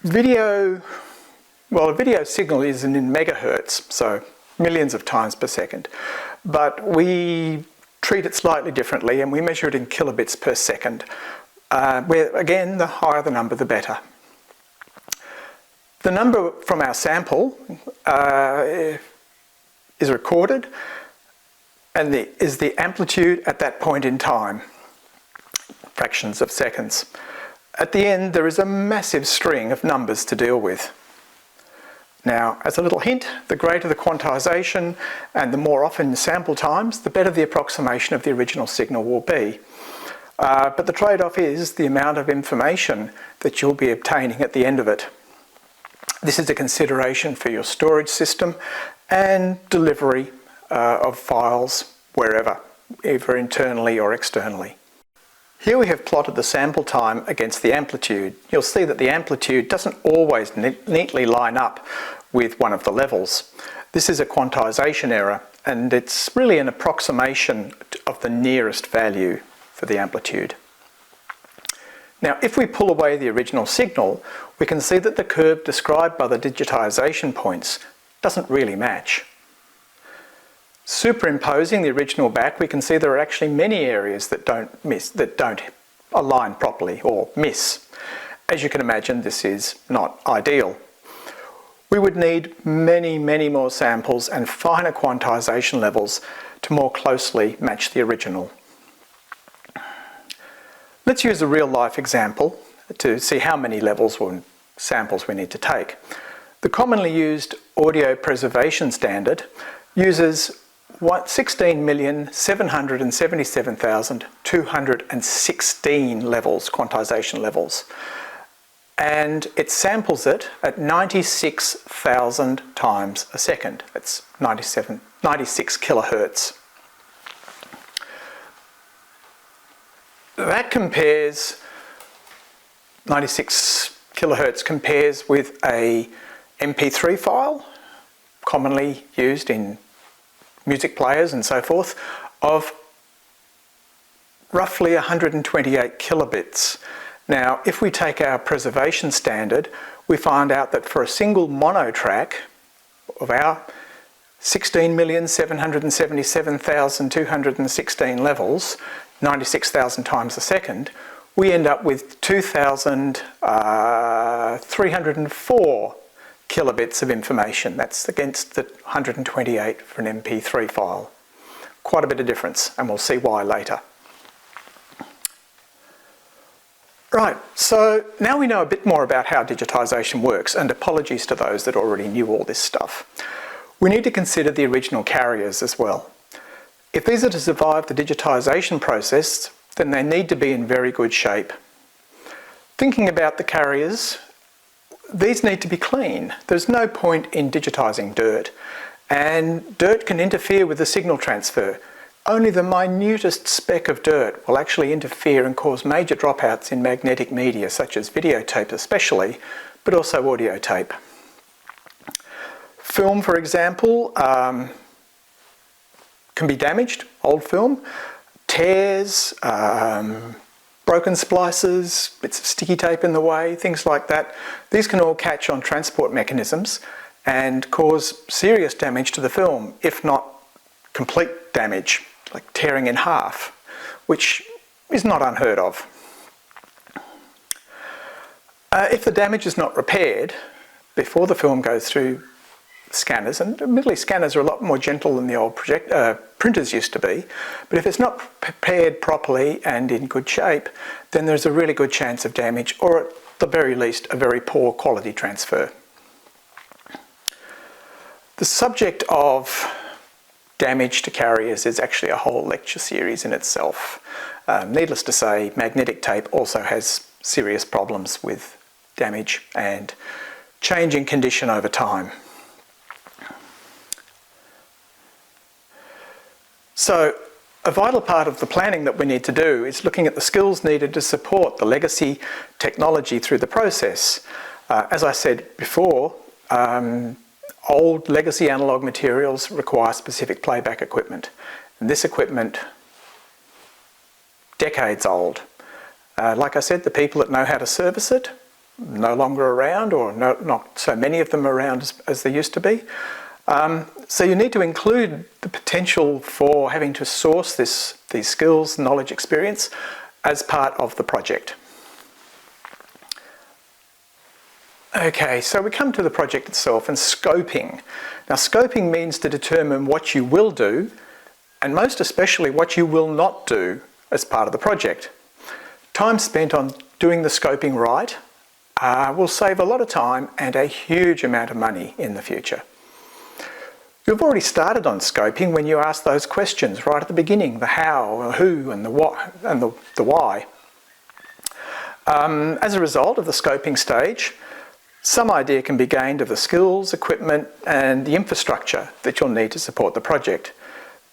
A video signal is in megahertz, so millions of times per second. But we treat it slightly differently and we measure it in kilobits per second, where again, the higher the number, the better. The number from our sample is recorded and is the amplitude at that point in time, fractions of seconds. At the end, there is a massive string of numbers to deal with. Now, as a little hint, the greater the quantization and the more often sample times, the better the approximation of the original signal will be. But the trade-off is the amount of information that you'll be obtaining at the end of it. This is a consideration for your storage system and delivery of files wherever, either internally or externally. Here we have plotted the sample time against the amplitude. You'll see that the amplitude doesn't always neatly line up with one of the levels. This is a quantization error, and it's really an approximation of the nearest value for the amplitude. Now, if we pull away the original signal, we can see that the curve described by the digitization points doesn't really match. Superimposing the original back, we can see there are actually many areas that don't align properly or miss. As you can imagine, this is not ideal. We would need many, many more samples and finer quantization levels to more closely match the original. Let's use a real-life example to see how many levels or samples we need to take. The commonly used audio preservation standard uses 16,777,216 levels, quantization levels, and it samples it at 96,000 times a second. That's 96 kilohertz. That compares, 96 kilohertz compares with a MP3 file, commonly used in music players and so forth, of roughly 128 kilobits. Now, if we take our preservation standard, we find out that for a single mono track of our 16,777,216 levels, 96,000 times a second, we end up with 2,304 kilobits of information. That's against the 128 for an MP3 file. Quite a bit of difference, and we'll see why later. Right, so now we know a bit more about how digitisation works, and apologies to those that already knew all this stuff. We need to consider the original carriers as well. If these are to survive the digitisation process, then they need to be in very good shape. Thinking about the carriers, these need to be clean. There's no point in digitising dirt, and dirt can interfere with the signal transfer. Only the minutest speck of dirt will actually interfere and cause major dropouts in magnetic media, such as videotape especially, but also audio tape. Film, for example, can be damaged, old film, tears, broken splices, bits of sticky tape in the way, things like that. These can all catch on transport mechanisms and cause serious damage to the film, if not complete damage, like tearing in half, which is not unheard of. If the damage is not repaired before the film goes through scanners, and admittedly scanners are a lot more gentle than the old printers used to be, but if it's not prepared properly and in good shape, then there's a really good chance of damage, or at the very least a very poor quality transfer. The subject of damage to carriers is actually a whole lecture series in itself. Needless to say, magnetic tape also has serious problems with damage and change in condition over time. So, a vital part of the planning that we need to do is looking at the skills needed to support the legacy technology through the process. As I said before, old legacy analogue materials require specific playback equipment. And this equipment, decades old. Like I said, the people that know how to service it, no longer around, or not so many of them around as there used to be. So you need to include the potential for having to source these skills, knowledge, experience as part of the project. Okay, so we come to the project itself and scoping. Now, scoping means to determine what you will do, and most especially what you will not do as part of the project. Time spent on doing the scoping right will save a lot of time and a huge amount of money in the future. You've already started on scoping when you ask those questions right at the beginning, the how, the who, and the what, and the why. As a result of the scoping stage, some idea can be gained of the skills, equipment, and the infrastructure that you'll need to support the project.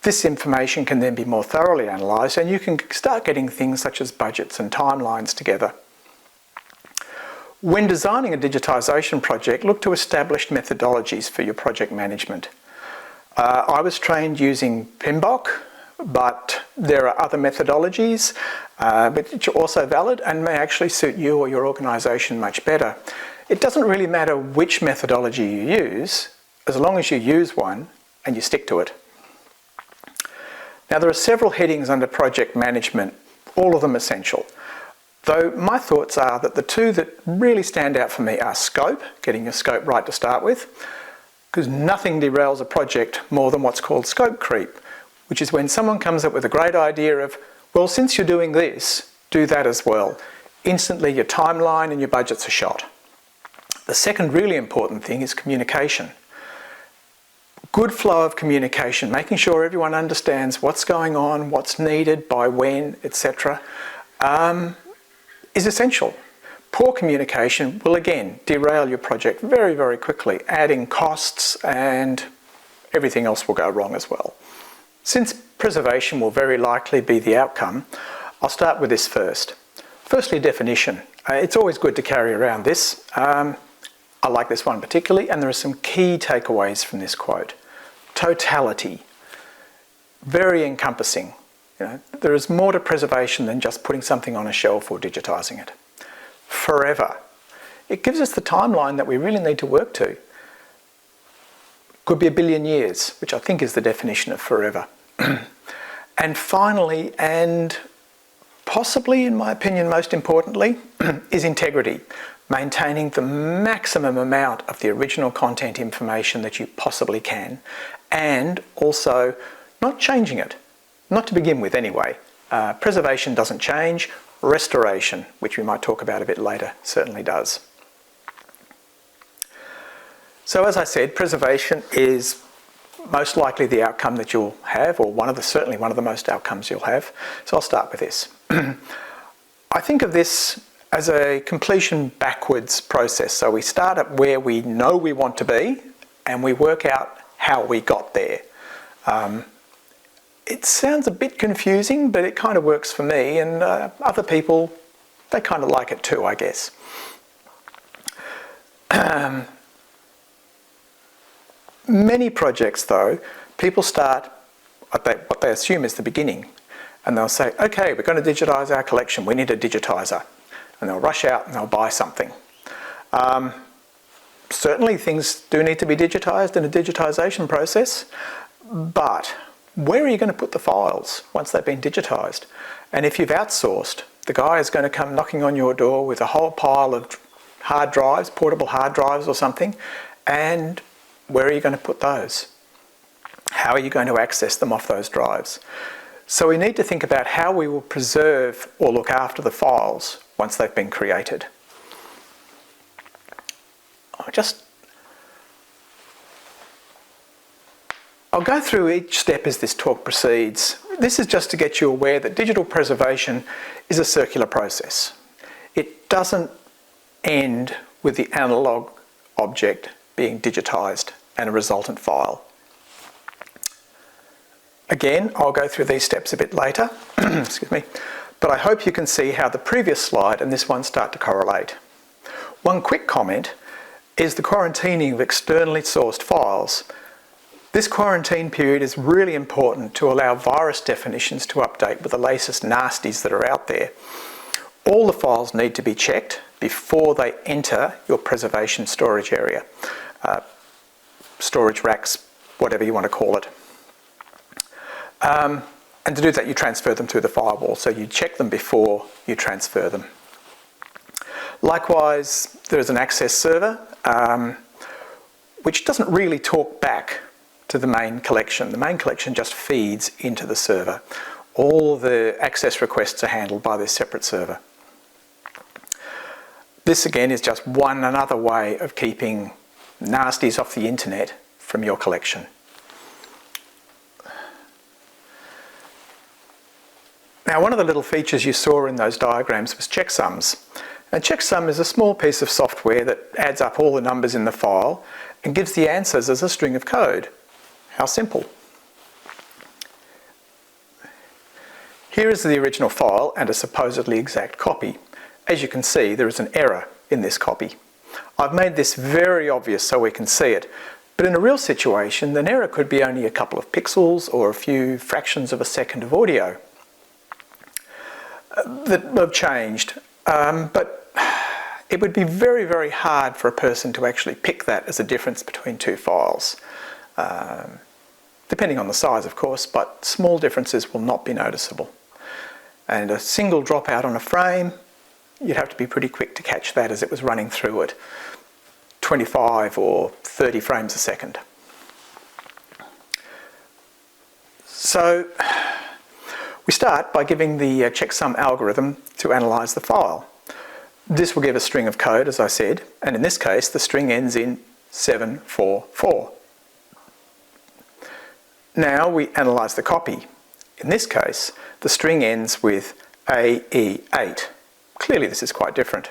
This information can then be more thoroughly analysed, and you can start getting things such as budgets and timelines together. When designing a digitisation project, look to established methodologies for your project management. I was trained using PMBOK, but there are other methodologies which are also valid and may actually suit you or your organisation much better. It doesn't really matter which methodology you use, as long as you use one and you stick to it. Now, there are several headings under project management, all of them essential. Though my thoughts are that the two that really stand out for me are scope, getting your scope right to start with, because nothing derails a project more than what's called scope creep, which is when someone comes up with a great idea of, well, since you're doing this, do that as well. Instantly your timeline and your budgets are shot. The second really important thing is communication. Good flow of communication, making sure everyone understands what's going on, what's needed, by when, etc., is essential. Poor communication will again derail your project very, very quickly, adding costs, and everything else will go wrong as well. Since preservation will very likely be the outcome, I'll start with this first. Firstly, definition. It's always good to carry around this. I like this one particularly, and there are some key takeaways from this quote. Totality. Very encompassing. There is more to preservation than just putting something on a shelf or digitising it. Forever. It gives us the timeline that we really need to work to. Could be a billion years, which I think is the definition of forever. And finally, and possibly, in my opinion, most importantly, is integrity. Maintaining the maximum amount of the original content information that you possibly can, and also not changing it. Not to begin with anyway. Preservation doesn't change. Restoration, which we might talk about a bit later, certainly does. So as I said, preservation is most likely the outcome that you'll have, or certainly one of the most outcomes you'll have. So I'll start with this. I think of this as a completion backwards process. So we start at where we know we want to be, and we work out how we got there. It sounds a bit confusing, but it kind of works for me, and other people, they kind of like it too, I guess. Many projects, though, people start at what they assume is the beginning, and they'll say, okay, we're going to digitise our collection, we need a digitiser. And they'll rush out and they'll buy something. Certainly things do need to be digitised in a digitisation process, but where are you going to put the files once they've been digitised? And if you've outsourced, the guy is going to come knocking on your door with a whole pile of hard drives, portable hard drives or something, and where are you going to put those? How are you going to access them off those drives? So we need to think about how we will preserve or look after the files once they've been created. I'll go through each step as this talk proceeds. This is just to get you aware that digital preservation is a circular process. It doesn't end with the analogue object being digitised and a resultant file. Again, I'll go through these steps a bit later, excuse me, but I hope you can see how the previous slide and this one start to correlate. One quick comment is the quarantining of externally sourced files. This quarantine period is really important to allow virus definitions to update with the latest nasties that are out there. All the files need to be checked before they enter your preservation storage area. Storage racks, whatever you want to call it. And to do that, you transfer them through the firewall. So you check them before you transfer them. Likewise, there is an access server, which doesn't really talk back to the main collection. The main collection just feeds into the server. All the access requests are handled by this separate server. This again is just another way of keeping nasties off the internet from your collection. Now, one of the little features you saw in those diagrams was Checksums. And Checksum is a small piece of software that adds up all the numbers in the file and gives the answers as a string of code. How simple. Here is the original file and a supposedly exact copy. As you can see, there is an error in this copy. I've made this very obvious so we can see it, but in a real situation, an error could be only a couple of pixels or a few fractions of a second of audio that have changed. But it would be very, very hard for a person to actually pick that as a difference between two files. Depending on the size, of course, but small differences will not be noticeable. And a single dropout on a frame, you'd have to be pretty quick to catch that as it was running through at 25 or 30 frames a second. So we start by giving the Checksum algorithm to analyse the file. This will give a string of code, as I said, and in this case the string ends in 744. Now we analyse the copy. In this case, the string ends with AE8. Clearly this is quite different.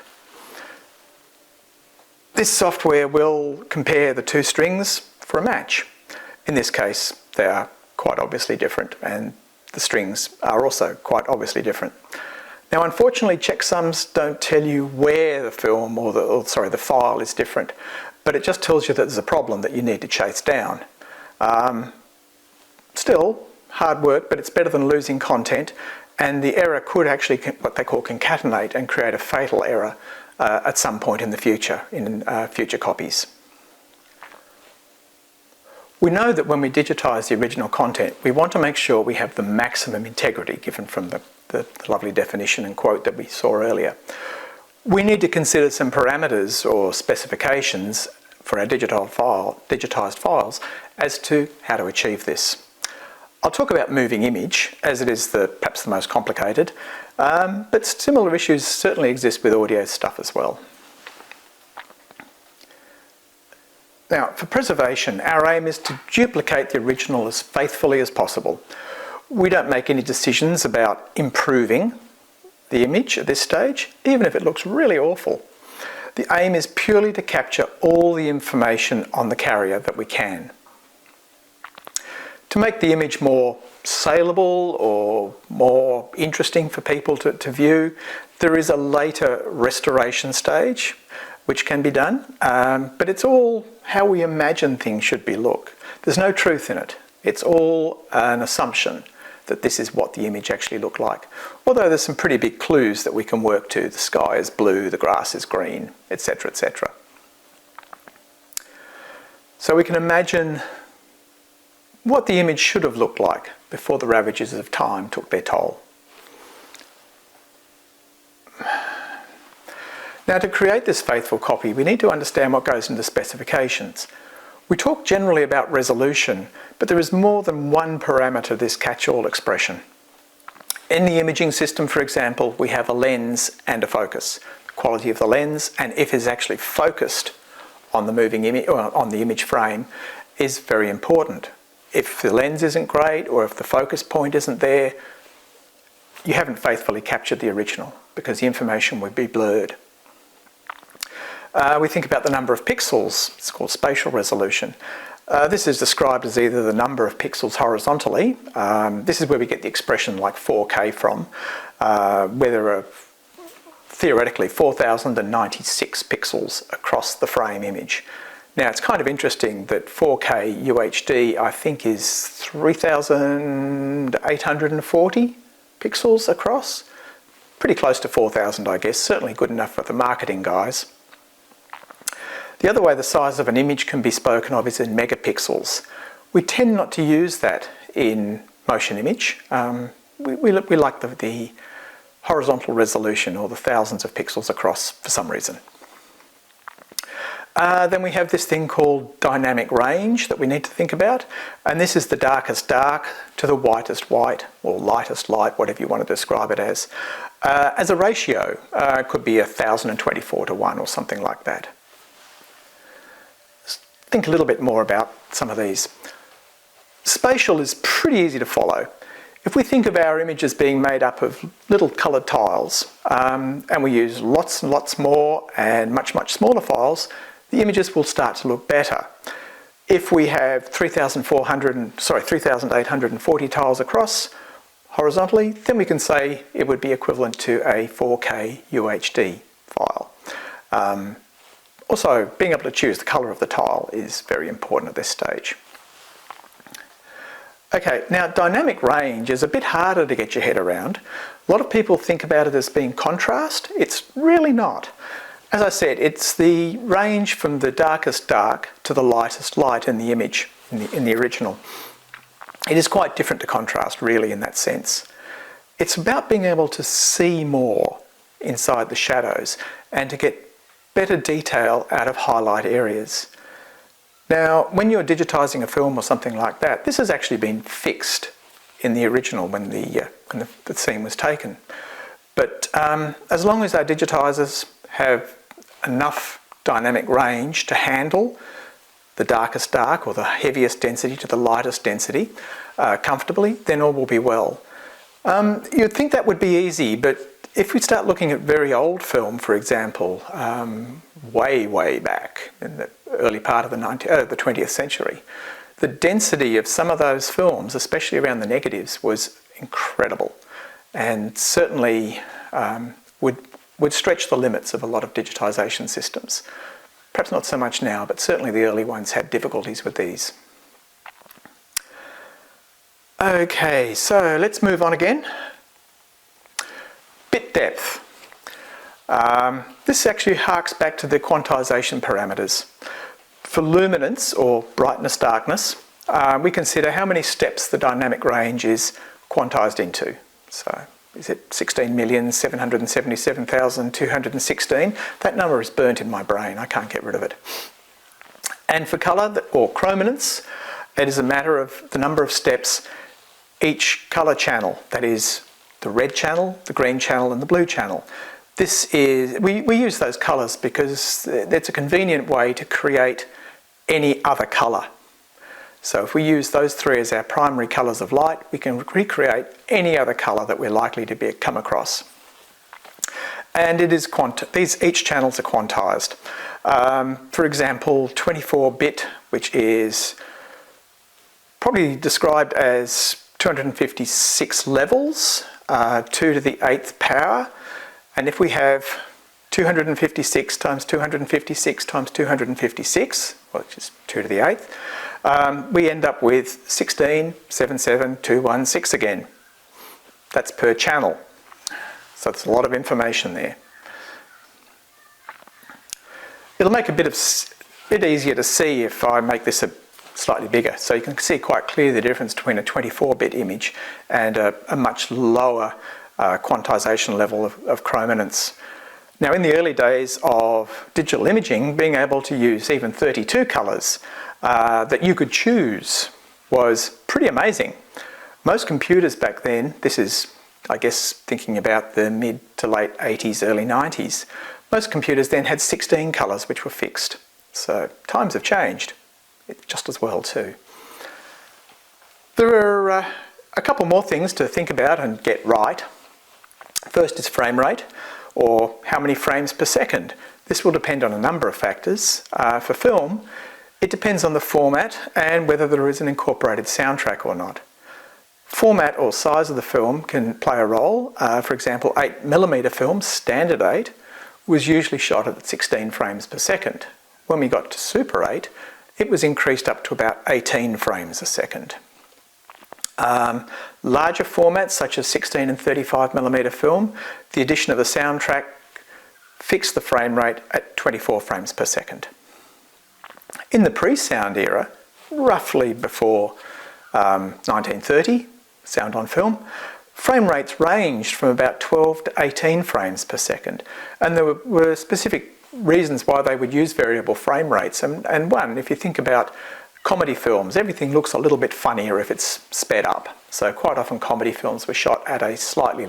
This software will compare the two strings for a match. In this case, they are quite obviously different, and the strings are also quite obviously different. Now, unfortunately, checksums don't tell you where the film or the file is different, but it just tells you that there's a problem that you need to chase down. Still, hard work, but it's better than losing content, and the error could actually, what they call, concatenate and create a fatal error at some point in the future, in future copies. We know that when we digitise the original content, we want to make sure we have the maximum integrity, given from the lovely definition and quote that we saw earlier. We need to consider some parameters or specifications for our digitised files as to how to achieve this. I'll talk about moving image, as it is perhaps the most complicated, but similar issues certainly exist with audio stuff as well. Now, for preservation, our aim is to duplicate the original as faithfully as possible. We don't make any decisions about improving the image at this stage, even if it looks really awful. The aim is purely to capture all the information on the carrier that we can. To make the image more saleable or more interesting for people to view, there is a later restoration stage which can be done, but it's all how we imagine things should look. There's no truth in it. It's all an assumption that this is what the image actually looked like. Although there's some pretty big clues that we can work to. The sky is blue, the grass is green, etc., etc. So we can imagine what the image should have looked like before the ravages of time took their toll. Now, to create this faithful copy, we need to understand what goes into specifications. We talk generally about resolution, but there is more than one parameter to this catch-all expression. In the imaging system, for example, we have a lens and a focus. The quality of the lens, and if it's actually focused on the moving image or on the image frame, is very important. If the lens isn't great, or if the focus point isn't there, you haven't faithfully captured the original, because the information would be blurred. We think about the number of pixels. It's called spatial resolution. This is described as either the number of pixels horizontally. This is where we get the expression like 4K from, where there are theoretically 4,096 pixels across the frame image. Now, it's kind of interesting that 4K UHD, I think, is 3,840 pixels across. Pretty close to 4,000, I guess. Certainly good enough for the marketing guys. The other way the size of an image can be spoken of is in megapixels. We tend not to use that in motion image. We like the horizontal resolution, or the thousands of pixels across, for some reason. Then we have this thing called dynamic range that we need to think about, and this is the darkest dark to the whitest white, or lightest light, whatever you want to describe it as a ratio. It could be 1,024 to 1 or something like that. Think a little bit more about some of these. Spatial is pretty easy to follow. If we think of our images being made up of little coloured tiles, and we use lots and lots more and much, much smaller files, the images will start to look better. If we have 3,840 tiles across horizontally, then we can say it would be equivalent to a 4K UHD file. Also, being able to choose the colour of the tile is very important at this stage. Okay, now dynamic range is a bit harder to get your head around. A lot of people think about it as being contrast. It's really not. As I said, it's the range from the darkest dark to the lightest light in the image, in the original. It is quite different to contrast, really, in that sense. It's about being able to see more inside the shadows and to get better detail out of highlight areas. Now, when you're digitising a film or something like that, this has actually been fixed in the original when the scene was taken. But as long as our digitisers have enough dynamic range to handle the darkest dark, or the heaviest density to the lightest density comfortably, then all will be well. You'd think that would be easy, but if we start looking at very old film, for example, way back in the early part of the 20th century, the density of some of those films, especially around the negatives, was incredible, and certainly would stretch the limits of a lot of digitisation systems. Perhaps not so much now, but certainly the early ones had difficulties with these. Okay, so let's move on again. Bit depth. This actually harks back to the quantization parameters. For luminance, or brightness darkness, we consider how many steps the dynamic range is quantized into. So is it 16,777,216? That number is burnt in my brain. I can't get rid of it. And for colour, or chrominance, it is a matter of the number of steps each colour channel, that is the red channel, the green channel and the blue channel. This is, we use those colours because it's a convenient way to create any other colour. So if we use those three as our primary colours of light, we can recreate any other colour that we're likely to come across. And it is each channels are quantized. For example, 24-bit, which is probably described as 256 levels, 2 to the 8th power. And if we have 256 times 256 times 256, which is 2 to the 8th, we end up with 16,77216 again. That's per channel. So it's a lot of information there. It'll make a bit easier to see if I make this slightly bigger. So you can see quite clearly the difference between a 24-bit image and a much lower quantization level of chrominance. Now, in the early days of digital imaging, being able to use even 32 colours that you could choose was pretty amazing. Most computers back then, this is, I guess, thinking about the mid to late 80s, early 90s, most computers then had 16 colours which were fixed. So times have changed just as well too. There are a couple more things to think about and get right. First is frame rate, or how many frames per second. This will depend on a number of factors. For film, it depends on the format and whether there is an incorporated soundtrack or not. Format or size of the film can play a role. For example, 8mm film, standard 8, was usually shot at 16 frames per second. When we got to Super 8, it was increased up to about 18 frames a second. Larger formats such as 16 and 35mm film, the addition of the soundtrack fixed the frame rate at 24 frames per second. In the pre-sound era, roughly before 1930, sound on film, frame rates ranged from about 12 to 18 frames per second. And there were specific reasons why they would use variable frame rates. And one, if you think about comedy films, everything looks a little bit funnier if it's sped up. So quite often comedy films were shot at a slightly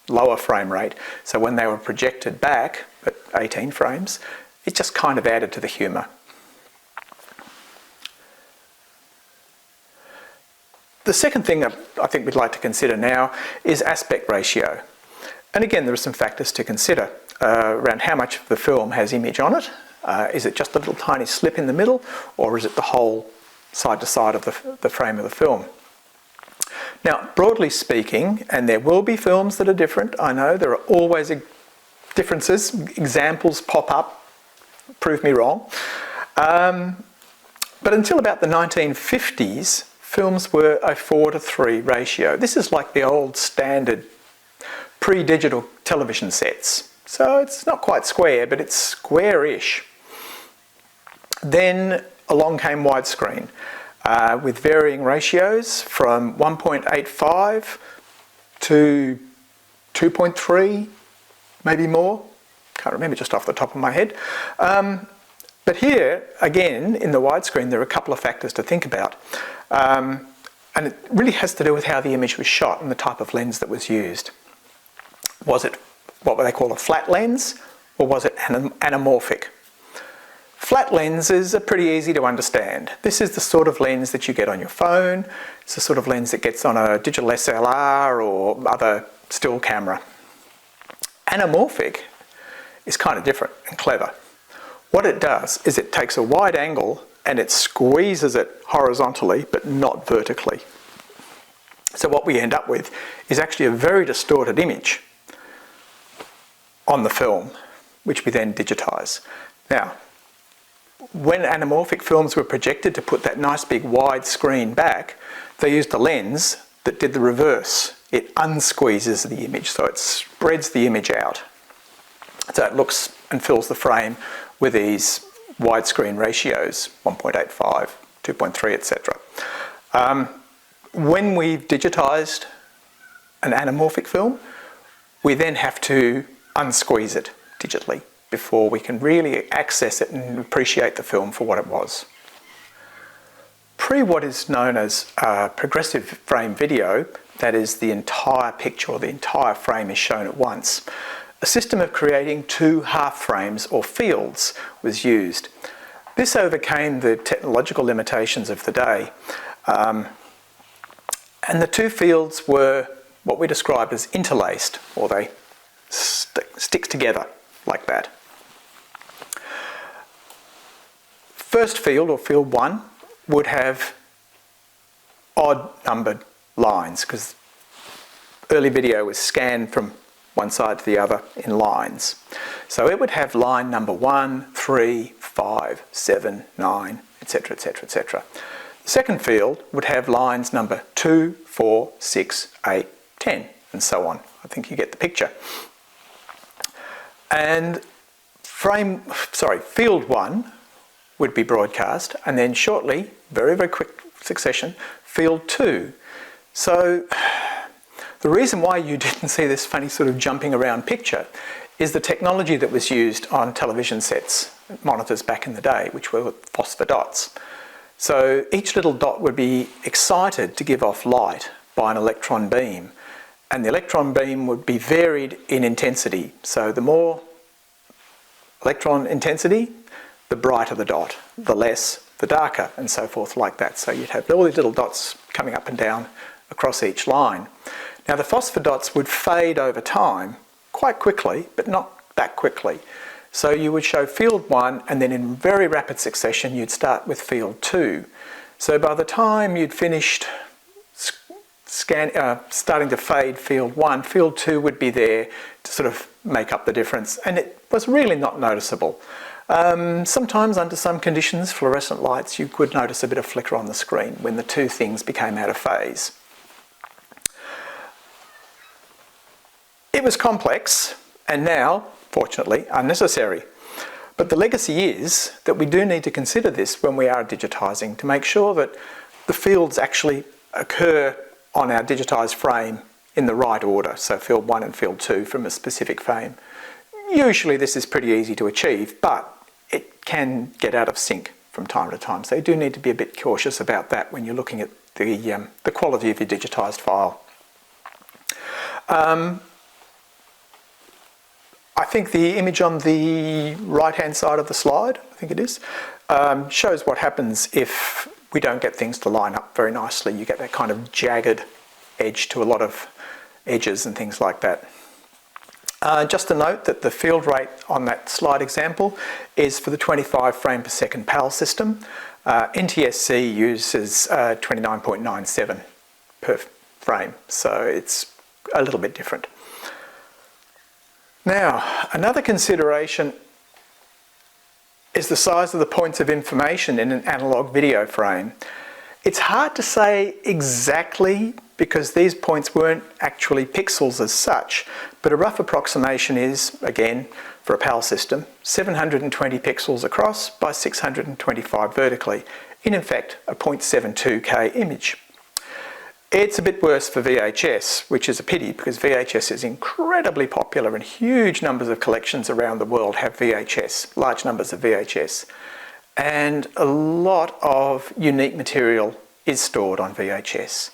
lower frame rate. So when they were projected back at 18 frames, it just kind of added to the humour. The second thing that I think we'd like to consider now is aspect ratio. And again, there are some factors to consider around how much of the film has image on it. Is it just a little tiny slip in the middle, or is it the whole side to side of the frame of the film? Now, broadly speaking, and there will be films that are different, I know there are always differences, examples pop up, prove me wrong. But until about the 1950s, films were a 4:3 ratio. This is like the old standard pre-digital television sets. So it's not quite square, but it's square-ish. Then along came widescreen with varying ratios from 1.85 to 2.3, maybe more. Can't remember just off the top of my head. But here, again, in the widescreen, there are a couple of factors to think about. And it really has to do with how the image was shot and the type of lens that was used. Was it what they call a flat lens, or was it anamorphic? Flat lenses are pretty easy to understand. This is the sort of lens that you get on your phone. It's the sort of lens that gets on a digital SLR or other still camera. Anamorphic is kind of different and clever. What it does is it takes a wide angle and it squeezes it horizontally but not vertically. So what we end up with is actually a very distorted image on the film, which we then digitise. Now, when anamorphic films were projected to put that nice big wide screen back, they used a lens that did the reverse. It unsqueezes the image, so it spreads the image out. So it looks and fills the frame with these widescreen ratios, 1.85, 2.3, etc. When we've digitised an anamorphic film, we then have to unsqueeze it digitally before we can really access it and appreciate the film for what it was. Pre what is known as progressive frame video, that is the entire picture or the entire frame is shown at once, a system of creating two half frames or fields was used. This overcame the technological limitations of the day. And the two fields were what we describe as interlaced, or they stick together like that. First field, or field 1, would have odd numbered lines, because early video was scanned from one side to the other in lines. So it would have line number 1, 3, 5, 7, 9, etc, etc, etc. The second field would have lines number 2, 4, 6, 8, 10, and so on. I think you get the picture. And field 1 would be broadcast, and then shortly, very, very quick succession, field 2. So the reason why you didn't see this funny sort of jumping around picture is the technology that was used on television sets, monitors back in the day, which were phosphor dots. So each little dot would be excited to give off light by an electron beam, and the electron beam would be varied in intensity. So the more electron intensity, the brighter the dot, the less, the darker, and so forth like that. So you'd have all these little dots coming up and down across each line. Now the phosphor dots would fade over time quite quickly, but not that quickly. So you would show field 1, and then in very rapid succession you'd start with field 2. So by the time you'd finished starting to fade field 1, field 2 would be there to sort of make up the difference, and it was really not noticeable. Sometimes under some conditions, fluorescent lights, you could notice a bit of flicker on the screen when the two things became out of phase. It was complex, and now, fortunately, unnecessary. But the legacy is that we do need to consider this when we are digitising, to make sure that the fields actually occur on our digitised frame in the right order. So field 1 and field 2 from a specific frame. Usually this is pretty easy to achieve, but it can get out of sync from time to time. So you do need to be a bit cautious about that when you're looking at the quality of your digitised file. I think the image on the right-hand side of the slide, I think it is, shows what happens if we don't get things to line up very nicely. You get that kind of jagged edge to a lot of edges and things like that. Just to note that the field rate on that slide example is for the 25 frame per second PAL system. NTSC uses 29.97 per frame, so it's a little bit different. Now, another consideration is the size of the points of information in an analogue video frame. It's hard to say exactly because these points weren't actually pixels as such, but a rough approximation is, again, for a PAL system, 720 pixels across by 625 vertically, in effect a 0.72K image. It's a bit worse for VHS, which is a pity because VHS is incredibly popular and huge numbers of collections around the world have VHS, large numbers of VHS. And a lot of unique material is stored on VHS.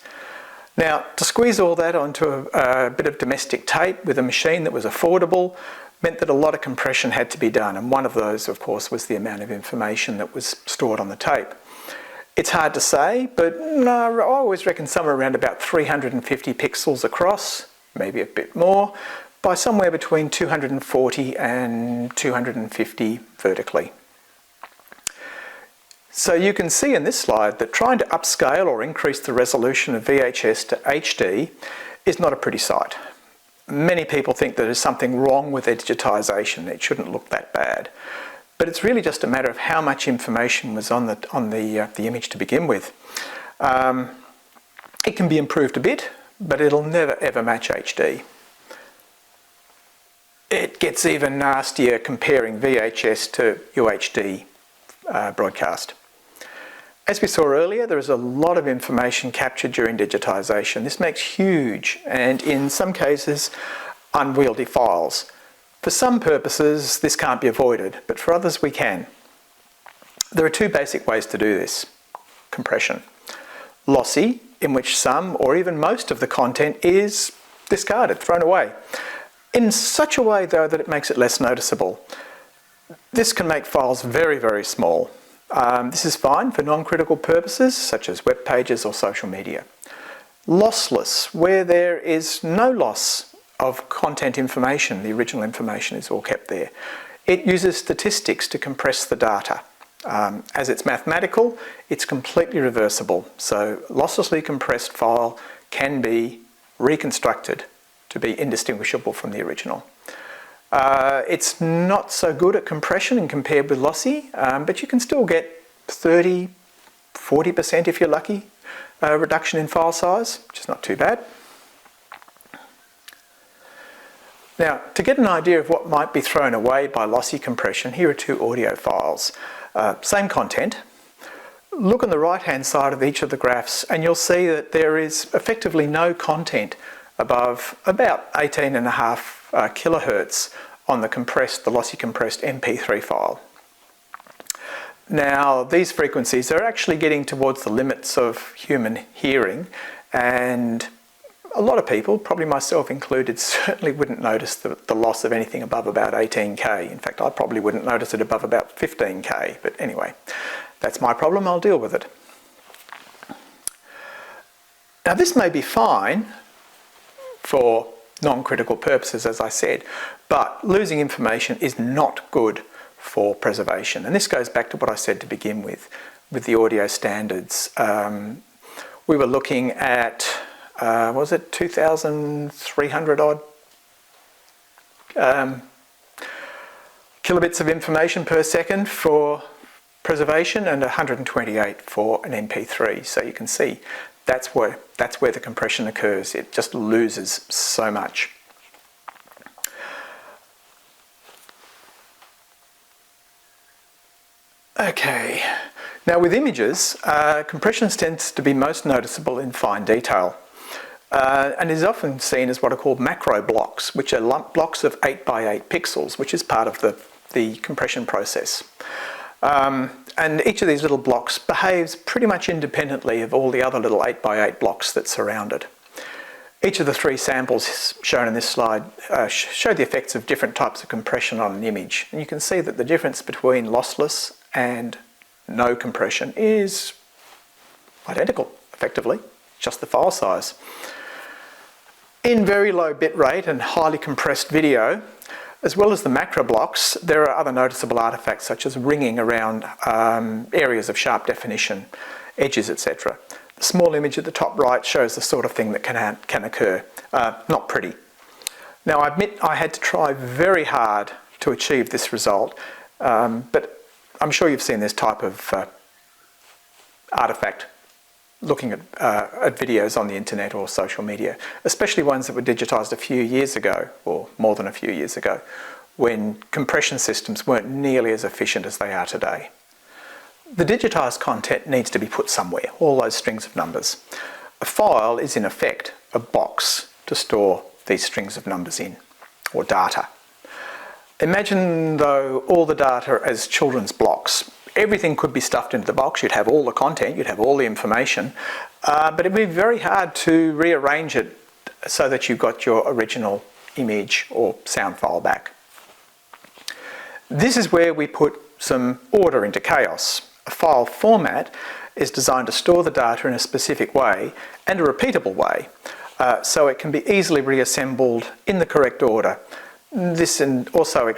Now, to squeeze all that onto a bit of domestic tape with a machine that was affordable meant that a lot of compression had to be done, and one of those, of course, was the amount of information that was stored on the tape. It's hard to say, but no, I always reckon somewhere around about 350 pixels across, maybe a bit more, by somewhere between 240 and 250 vertically. So you can see in this slide that trying to upscale or increase the resolution of VHS to HD is not a pretty sight. Many people think that there's something wrong with their digitisation. It shouldn't look that bad. But it's really just a matter of how much information was on the image to begin with. It can be improved a bit, but it'll never ever match HD. It gets even nastier comparing VHS to UHD broadcast. As we saw earlier, there is a lot of information captured during digitisation. This makes huge and, in some cases, unwieldy files. For some purposes, this can't be avoided, but for others we can. There are two basic ways to do this. Compression. Lossy, in which some or even most of the content is discarded, thrown away, in such a way though that it makes it less noticeable. This can make files very, very small. This is fine for non-critical purposes such as web pages or social media. Lossless, where there is no loss of content information, the original information is all kept there. It uses statistics to compress the data. As it's mathematical, it's completely reversible. So losslessly compressed file can be reconstructed to be indistinguishable from the original. It's not so good at compression and compared with lossy, but you can still get 30, 40% if you're lucky, reduction in file size, which is not too bad. Now, to get an idea of what might be thrown away by lossy compression, here are two audio files. Same content. Look on the right-hand side of each of the graphs and you'll see that there is effectively no content above about 18.5 kilohertz on the lossy compressed MP3 file. Now, these frequencies are actually getting towards the limits of human hearing, and a lot of people, probably myself included, certainly wouldn't notice the loss of anything above about 18k. In fact, I probably wouldn't notice it above about 15k, but anyway, that's my problem, I'll deal with it. Now, this may be fine for non-critical purposes, as I said, but losing information is not good for preservation. And this goes back to what I said to begin with the audio standards. We were looking at, was it 2,300 odd kilobits of information per second for preservation and 128 for an MP3. So you can see that's where the compression occurs. It just loses so much. Okay, now with images, compression tends to be most noticeable in fine detail and is often seen as what are called macro blocks, which are blocks of 8 by 8 pixels, which is part of the compression process. And each of these little blocks behaves pretty much independently of all the other little 8 by 8 blocks that surround it. Each of the three samples shown in this slide show the effects of different types of compression on an image. And you can see that the difference between lossless and no compression is identical, effectively, just the file size. In very low bit rate and highly compressed video, as well as the macro blocks, there are other noticeable artifacts such as ringing around areas of sharp definition, edges, etc. The small image at the top right shows the sort of thing that can occur. Not pretty. Now, I admit I had to try very hard to achieve this result, but I'm sure you've seen this type of artifact looking at videos on the internet or social media, especially ones that were digitised a few years ago, or more than a few years ago, when compression systems weren't nearly as efficient as they are today. The digitised content needs to be put somewhere, all those strings of numbers. A file is in effect a box to store these strings of numbers in, or data. Imagine, though, all the data as children's blocks. Everything could be stuffed into the box. You'd have all the content, you'd have all the information, but it'd be very hard to rearrange it so that you got your original image or sound file back. This is where we put some order into chaos. A file format is designed to store the data in a specific way and a repeatable way, so it can be easily reassembled in the correct order. This also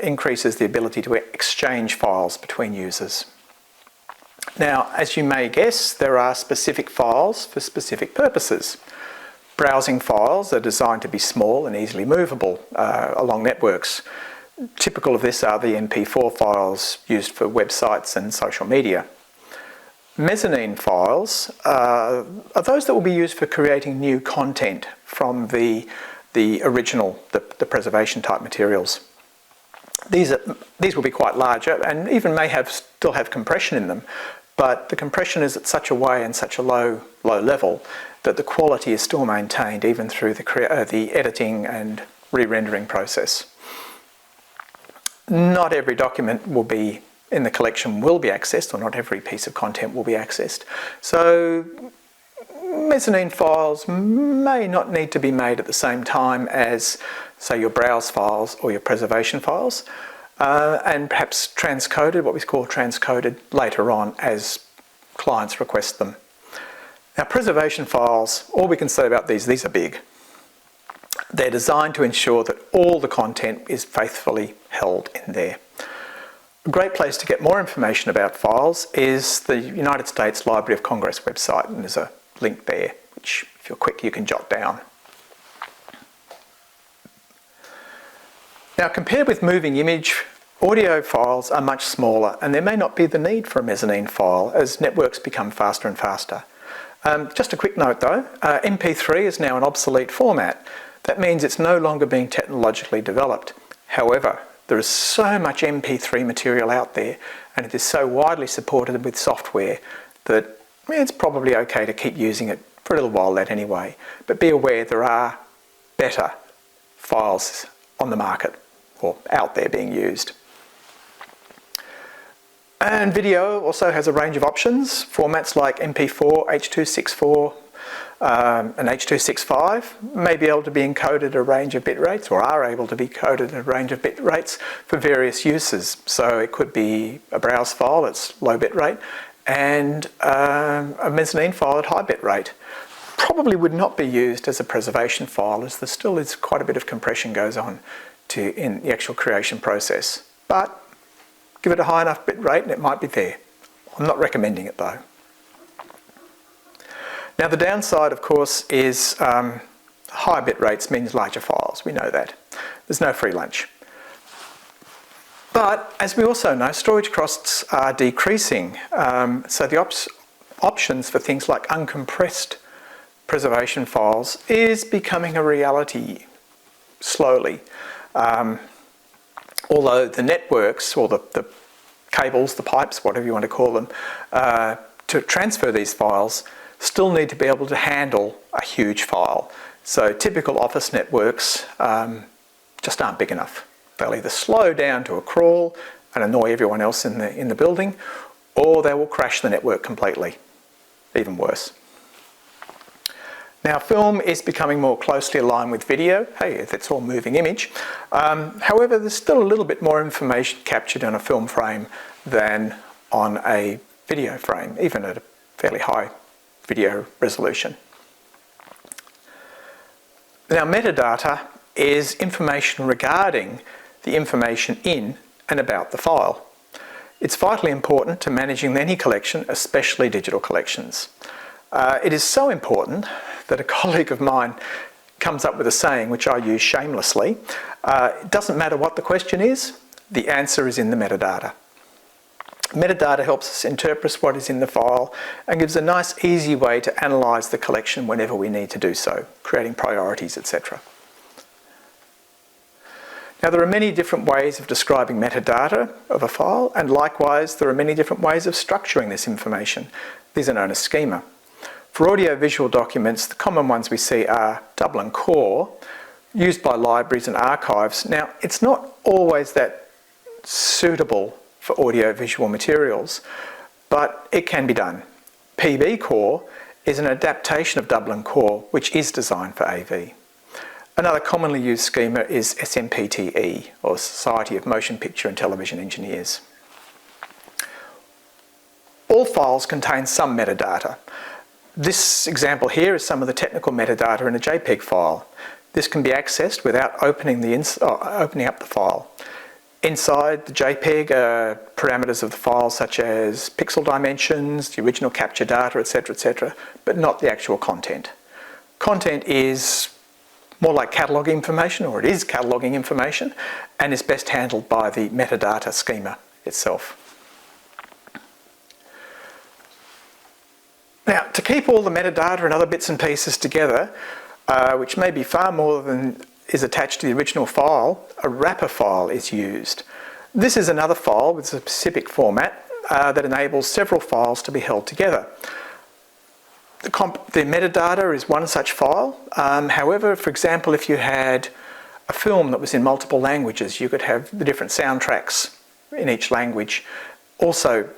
increases the ability to exchange files between users. Now, as you may guess, there are specific files for specific purposes. Browsing files are designed to be small and easily movable along networks. Typical of this are the MP4 files used for websites and social media. Mezzanine files are those that will be used for creating new content from the original, the preservation type materials. These will be quite larger and even may still have compression in them, but the compression is at such a way and such a low level that the quality is still maintained even through the editing and re-rendering process. Not every document will be in the collection will be accessed, or not every piece of content will be accessed. So mezzanine files may not need to be made at the same time as, say, your browse files or your preservation files, and perhaps transcoded, what we call transcoded, later on as clients request them. Now, preservation files, all we can say about these are big. They're designed to ensure that all the content is faithfully held in there. A great place to get more information about files is the United States Library of Congress website, and there's a link there, which if you're quick you can jot down. Now, compared with moving image, audio files are much smaller, and there may not be the need for a mezzanine file as networks become faster and faster. Just a quick note though, MP3 is now an obsolete format. That means it's no longer being technologically developed. However, there is so much MP3 material out there, and it is so widely supported with software that it's probably okay to keep using it for a little while yet anyway. But be aware there are better files on the market or out there being used. And video also has a range of options, formats like MP4, H.264, and H.265 may be able to be encoded at a range of bit rates, or are able to be coded at a range of bit rates for various uses. So it could be a browse file that's low bit rate and a mezzanine file at high bit rate. Probably would not be used as a preservation file, as there still is quite a bit of compression goes on in the actual creation process. But give it a high enough bit rate and it might be there. I'm not recommending it though. Now, the downside, of course, is high bit rates means larger files. We know that. There's no free lunch. But as we also know, storage costs are decreasing. So the options for things like uncompressed preservation files is becoming a reality slowly. Although the networks, or the cables, the pipes, whatever you want to call them, to transfer these files still need to be able to handle a huge file. So typical office networks just aren't big enough. They'll either slow down to a crawl and annoy everyone else in the building, or they will crash the network completely. Even worse. Now, film is becoming more closely aligned with video. Hey, it's all moving image. However, there's still a little bit more information captured on a film frame than on a video frame, even at a fairly high video resolution. Now, metadata is information regarding the information in and about the file. It's vitally important to managing any collection, especially digital collections. It is so important that a colleague of mine comes up with a saying, which I use shamelessly. It doesn't matter what the question is, the answer is in the metadata. Metadata helps us interpret what is in the file and gives a nice, easy way to analyse the collection whenever we need to do so, creating priorities, etc. Now, there are many different ways of describing metadata of a file, and likewise there are many different ways of structuring this information. These are known as schema. For audiovisual documents, the common ones we see are double and core, used by libraries and archives. Now, it's not always that suitable for audiovisual materials, but it can be done. PB core is an adaptation of double and core, which is designed for AV. Another commonly used schema is SMPTE, or Society of Motion Picture and Television Engineers. All files contain some metadata. This example here is some of the technical metadata in a JPEG file. This can be accessed without opening up the file. Inside the JPEG are parameters of the file such as pixel dimensions, the original capture data, etc., but not the actual content. Content is more like catalogue information, or it is cataloguing information, and is best handled by the metadata schema itself. Now, to keep all the metadata and other bits and pieces together, which may be far more than is attached to the original file, a wrapper file is used. This is another file with a specific format, that enables several files to be held together. The metadata is one such file. However, for example, if you had a film that was in multiple languages, you could have the different soundtracks in each language also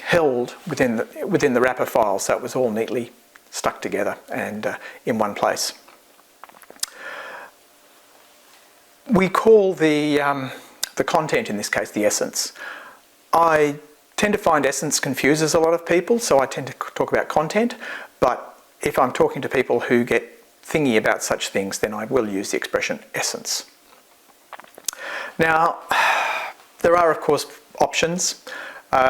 held within the wrapper file, so it was all neatly stuck together and in one place. We call the content, in this case, the essence. I tend to find essence confuses a lot of people, so I tend to talk about content, but if I'm talking to people who get thingy about such things, then I will use the expression essence. Now, there are, of course, options.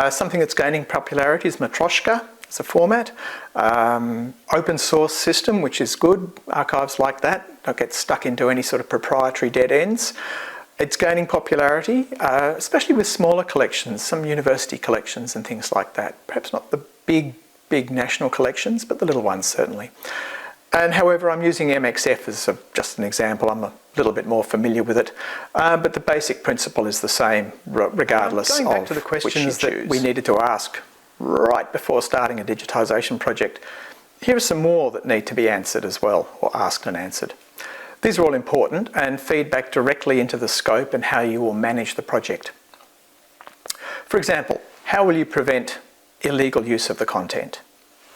Something that's gaining popularity is Matroshka as a format. Open source system, which is good. Archives like that don't get stuck into any sort of proprietary dead ends. It's gaining popularity, especially with smaller collections, some university collections and things like that. Perhaps not the big national collections, but the little ones certainly. And however, I'm using MXF as just an example. I'm a little bit more familiar with it, but the basic principle is the same regardless of going back to the questions that we needed to ask right before starting a digitisation project. Here are some more that need to be answered as well, or asked and answered. These are all important and feed back directly into the scope and how you will manage the project. For example, how will you prevent illegal use of the content?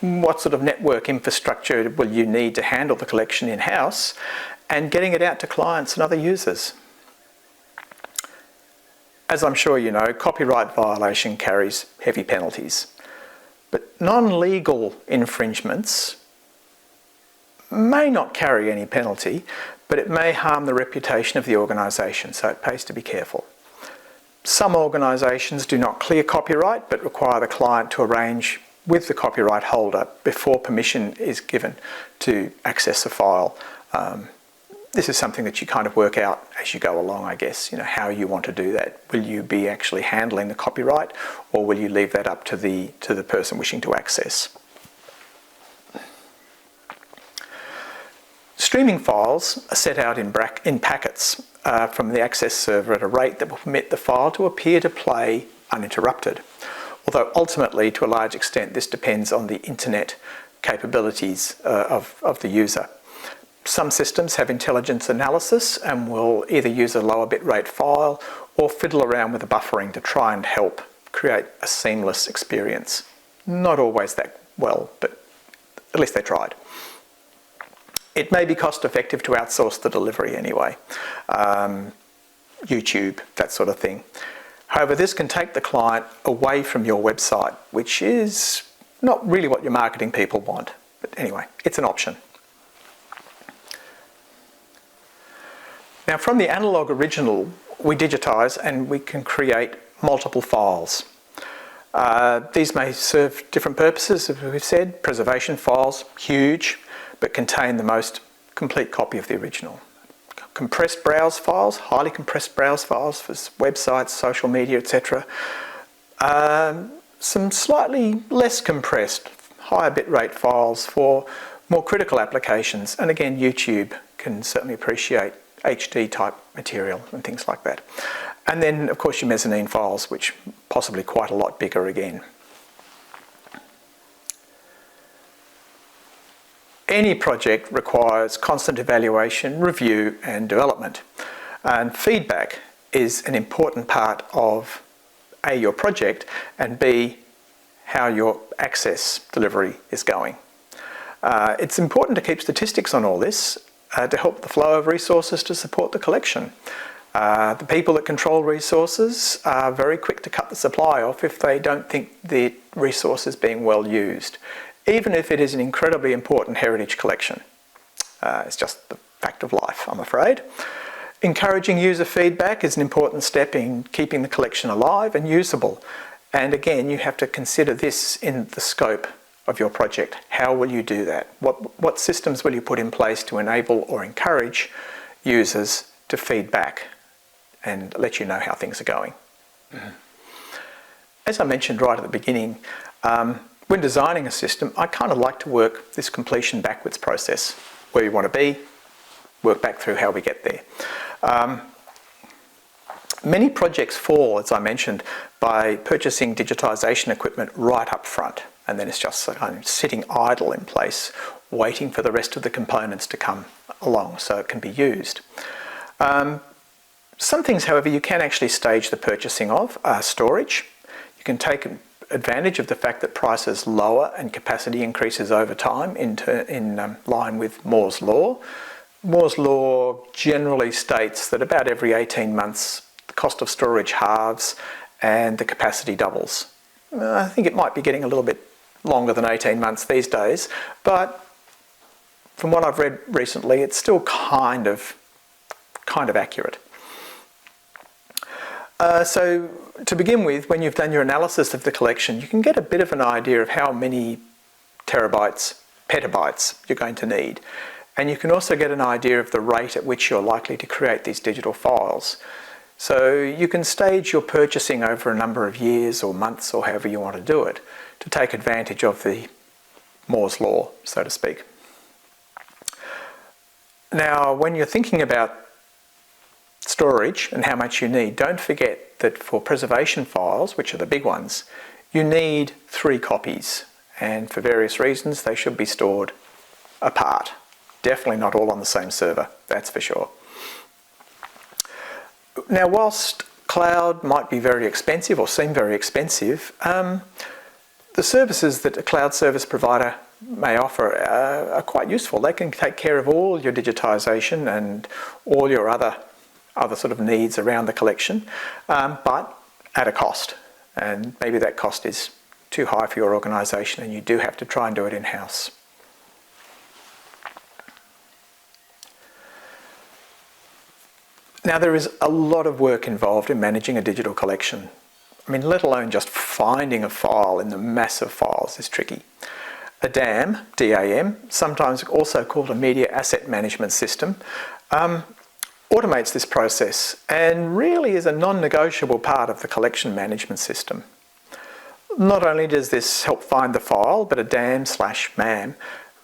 What sort of network infrastructure will you need to handle the collection in-house and getting it out to clients and other users? As I'm sure you know, copyright violation carries heavy penalties, but non-legal infringements may not carry any penalty, but it may harm the reputation of the organisation, so it pays to be careful. Some organisations do not clear copyright, but require the client to arrange with the copyright holder before permission is given to access a file. This is something that you kind of work out as you go along, I guess, you know, how you want to do that. Will you be actually handling the copyright, or will you leave that up to the person wishing to access? Streaming files are set out in packets from the access server at a rate that will permit the file to appear to play uninterrupted. Although ultimately, to a large extent, this depends on the internet capabilities of the user. Some systems have intelligence analysis and will either use a lower bitrate file or fiddle around with the buffering to try and help create a seamless experience. Not always that well, but at least they tried. It may be cost effective to outsource the delivery anyway. YouTube, that sort of thing. However, this can take the client away from your website, which is not really what your marketing people want. But anyway, it's an option. Now, from the analogue original, we digitise and we can create multiple files. These may serve different purposes, as we've said. Preservation files, huge, but contain the most complete copy of the original. Compressed browse files, highly compressed browse files for websites, social media, etc. Some slightly less compressed, higher bitrate files for more critical applications. And again, YouTube can certainly appreciate HD type material and things like that. And then, of course, your mezzanine files, which possibly quite a lot bigger again. Any project requires constant evaluation, review and development. And feedback is an important part of A, your project, and B, how your access delivery is going. It's important to keep statistics on all this to help the flow of resources to support the collection. The people that control resources are very quick to cut the supply off if they don't think the resource is being well used, even if it is an incredibly important heritage collection. It's just the fact of life, I'm afraid. Encouraging user feedback is an important step in keeping the collection alive and usable. And again, you have to consider this in the scope of your project. How will you do that? What systems will you put in place to enable or encourage users to feed back and let you know how things are going? As I mentioned right at the beginning, when designing a system, I kind of like to work this completion backwards process. Where you want to be, work back through how we get there. Many projects fall, as I mentioned, by purchasing digitisation equipment right up front, and then it's just kind of sitting idle in place, waiting for the rest of the components to come along so it can be used. Some things, however, you can actually stage the purchasing of. Storage. You can take advantage of the fact that prices lower and capacity increases over time in line with Moore's law. Moore's law generally states that about every 18 months the cost of storage halves and the capacity doubles. I think it might be getting a little bit longer than 18 months these days, but from what I've read recently, it's still kind of accurate. So to begin with, when you've done your analysis of the collection, you can get a bit of an idea of how many terabytes, petabytes you're going to need. And you can also get an idea of the rate at which you're likely to create these digital files. So you can stage your purchasing over a number of years or months or however you want to do it to take advantage of the Moore's law, so to speak. Now, when you're thinking about storage and how much you need, don't forget that for preservation files, which are the big ones, you need 3 copies, and for various reasons they should be stored apart. Definitely not all on the same server, that's for sure. Now, whilst cloud might be very expensive or seem very expensive, the services that a cloud service provider may offer are quite useful. They can take care of all your digitisation and all your other sort of needs around the collection, but at a cost. And maybe that cost is too high for your organisation and you do have to try and do it in-house. Now, there is a lot of work involved in managing a digital collection. I mean, let alone just finding a file in the massive files is tricky. A DAM, D-A-M, sometimes also called a media asset management system, automates this process and really is a non-negotiable part of the collection management system. Not only does this help find the file, but a DAM/MAM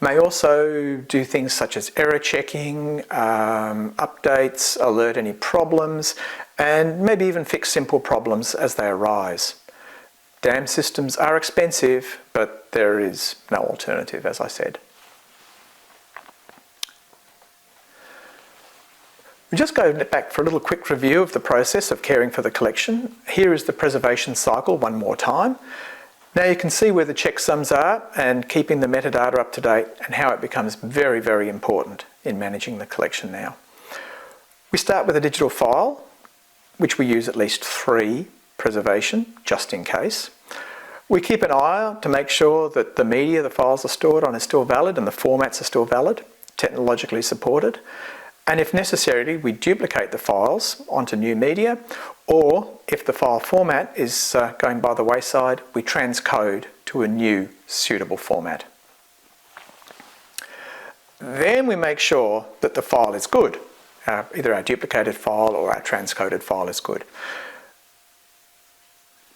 may also do things such as error checking, updates, alert any problems, and maybe even fix simple problems as they arise. DAM systems are expensive, but there is no alternative, as I said. We just go back for a little quick review of the process of caring for the collection. Here is the preservation cycle one more time. Now you can see where the checksums are and keeping the metadata up to date and how it becomes very, very important in managing the collection now. We start with a digital file, which we use at least 3 preservation, just in case. We keep an eye out to make sure that the media the files are stored on is still valid and the formats are still valid, technologically supported. And if necessary, we duplicate the files onto new media, or if the file format is going by the wayside, we transcode to a new suitable format. Then we make sure that the file is good. Either our duplicated file or our transcoded file is good.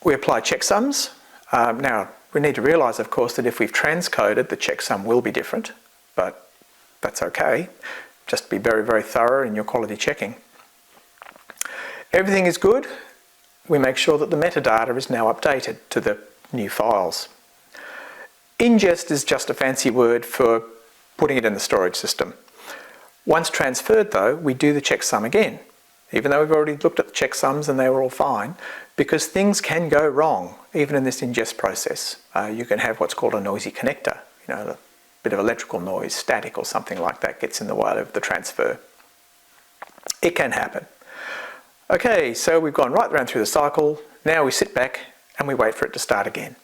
We apply checksums. Now, we need to realise, of course, that if we've transcoded, the checksum will be different, but that's okay. Just be very, very thorough in your quality checking. Everything is good. We make sure that the metadata is now updated to the new files. Ingest is just a fancy word for putting it in the storage system. Once transferred, though, we do the checksum again, even though we've already looked at the checksums and they were all fine, because things can go wrong, even in this ingest process. You can have what's called a noisy connector, a bit of electrical noise, static or something like that gets in the way of the transfer. It can happen. Okay, so we've gone right around through the cycle. Now we sit back and we wait for it to start again.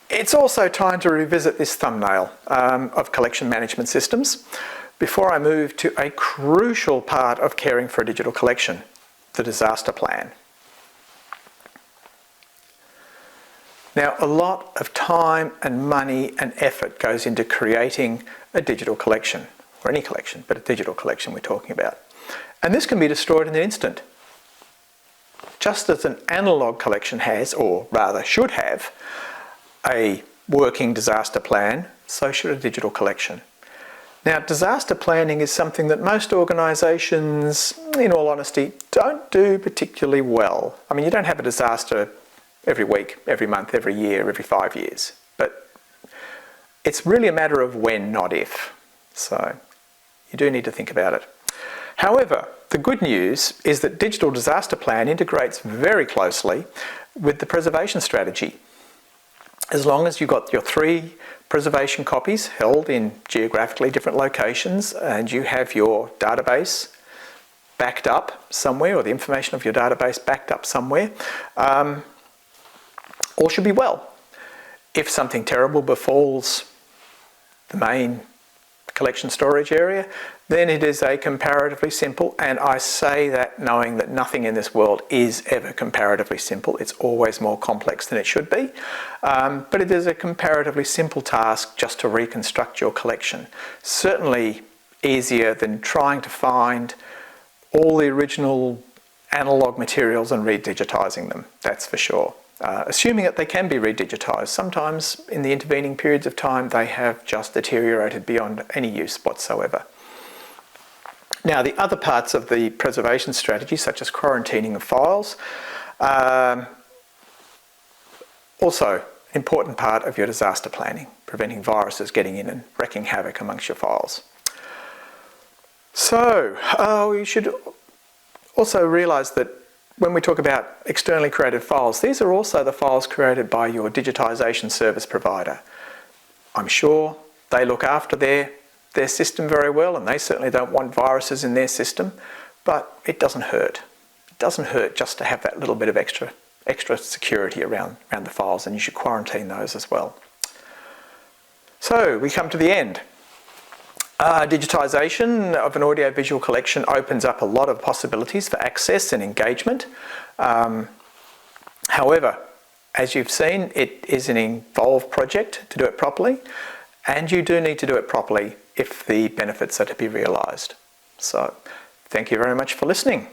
It's also time to revisit this thumbnail of collection management systems before I move to a crucial part of caring for a digital collection, the disaster plan. Now, a lot of time and money and effort goes into creating a digital collection, or any collection, but a digital collection we're talking about. And this can be destroyed in an instant. Just as an analogue collection has, or rather should have, a working disaster plan, so should a digital collection. Now, disaster planning is something that most organisations, in all honesty, don't do particularly well. I mean, you don't have a disaster every week, every month, every year, every 5 years. But it's really a matter of when, not if. So you do need to think about it. However, the good news is that Digital Disaster Plan integrates very closely with the preservation strategy. As long as you've got your 3 preservation copies held in geographically different locations and you have your database backed up somewhere, or the information of your database backed up somewhere, all should be well. If something terrible befalls the main collection storage area, then it is a comparatively simple, and I say that knowing that nothing in this world is ever comparatively simple. It's always more complex than it should be. But it is a comparatively simple task just to reconstruct your collection. Certainly easier than trying to find all the original analogue materials and redigitising them, that's for sure. Assuming that they can be redigitised. Sometimes in the intervening periods of time they have just deteriorated beyond any use whatsoever. Now, the other parts of the preservation strategy, such as quarantining of files, also important part of your disaster planning, preventing viruses getting in and wreaking havoc amongst your files. So, you should also realise that when we talk about externally created files, these are also the files created by your digitisation service provider. I'm sure they look after their system very well, and they certainly don't want viruses in their system, but it doesn't hurt. It doesn't hurt just to have that little bit of extra security around the files, and you should quarantine those as well. So we come to the end. Digitisation of an audiovisual collection opens up a lot of possibilities for access and engagement. However, as you've seen, it is an involved project to do it properly, and you do need to do it properly if the benefits are to be realised. So, thank you very much for listening.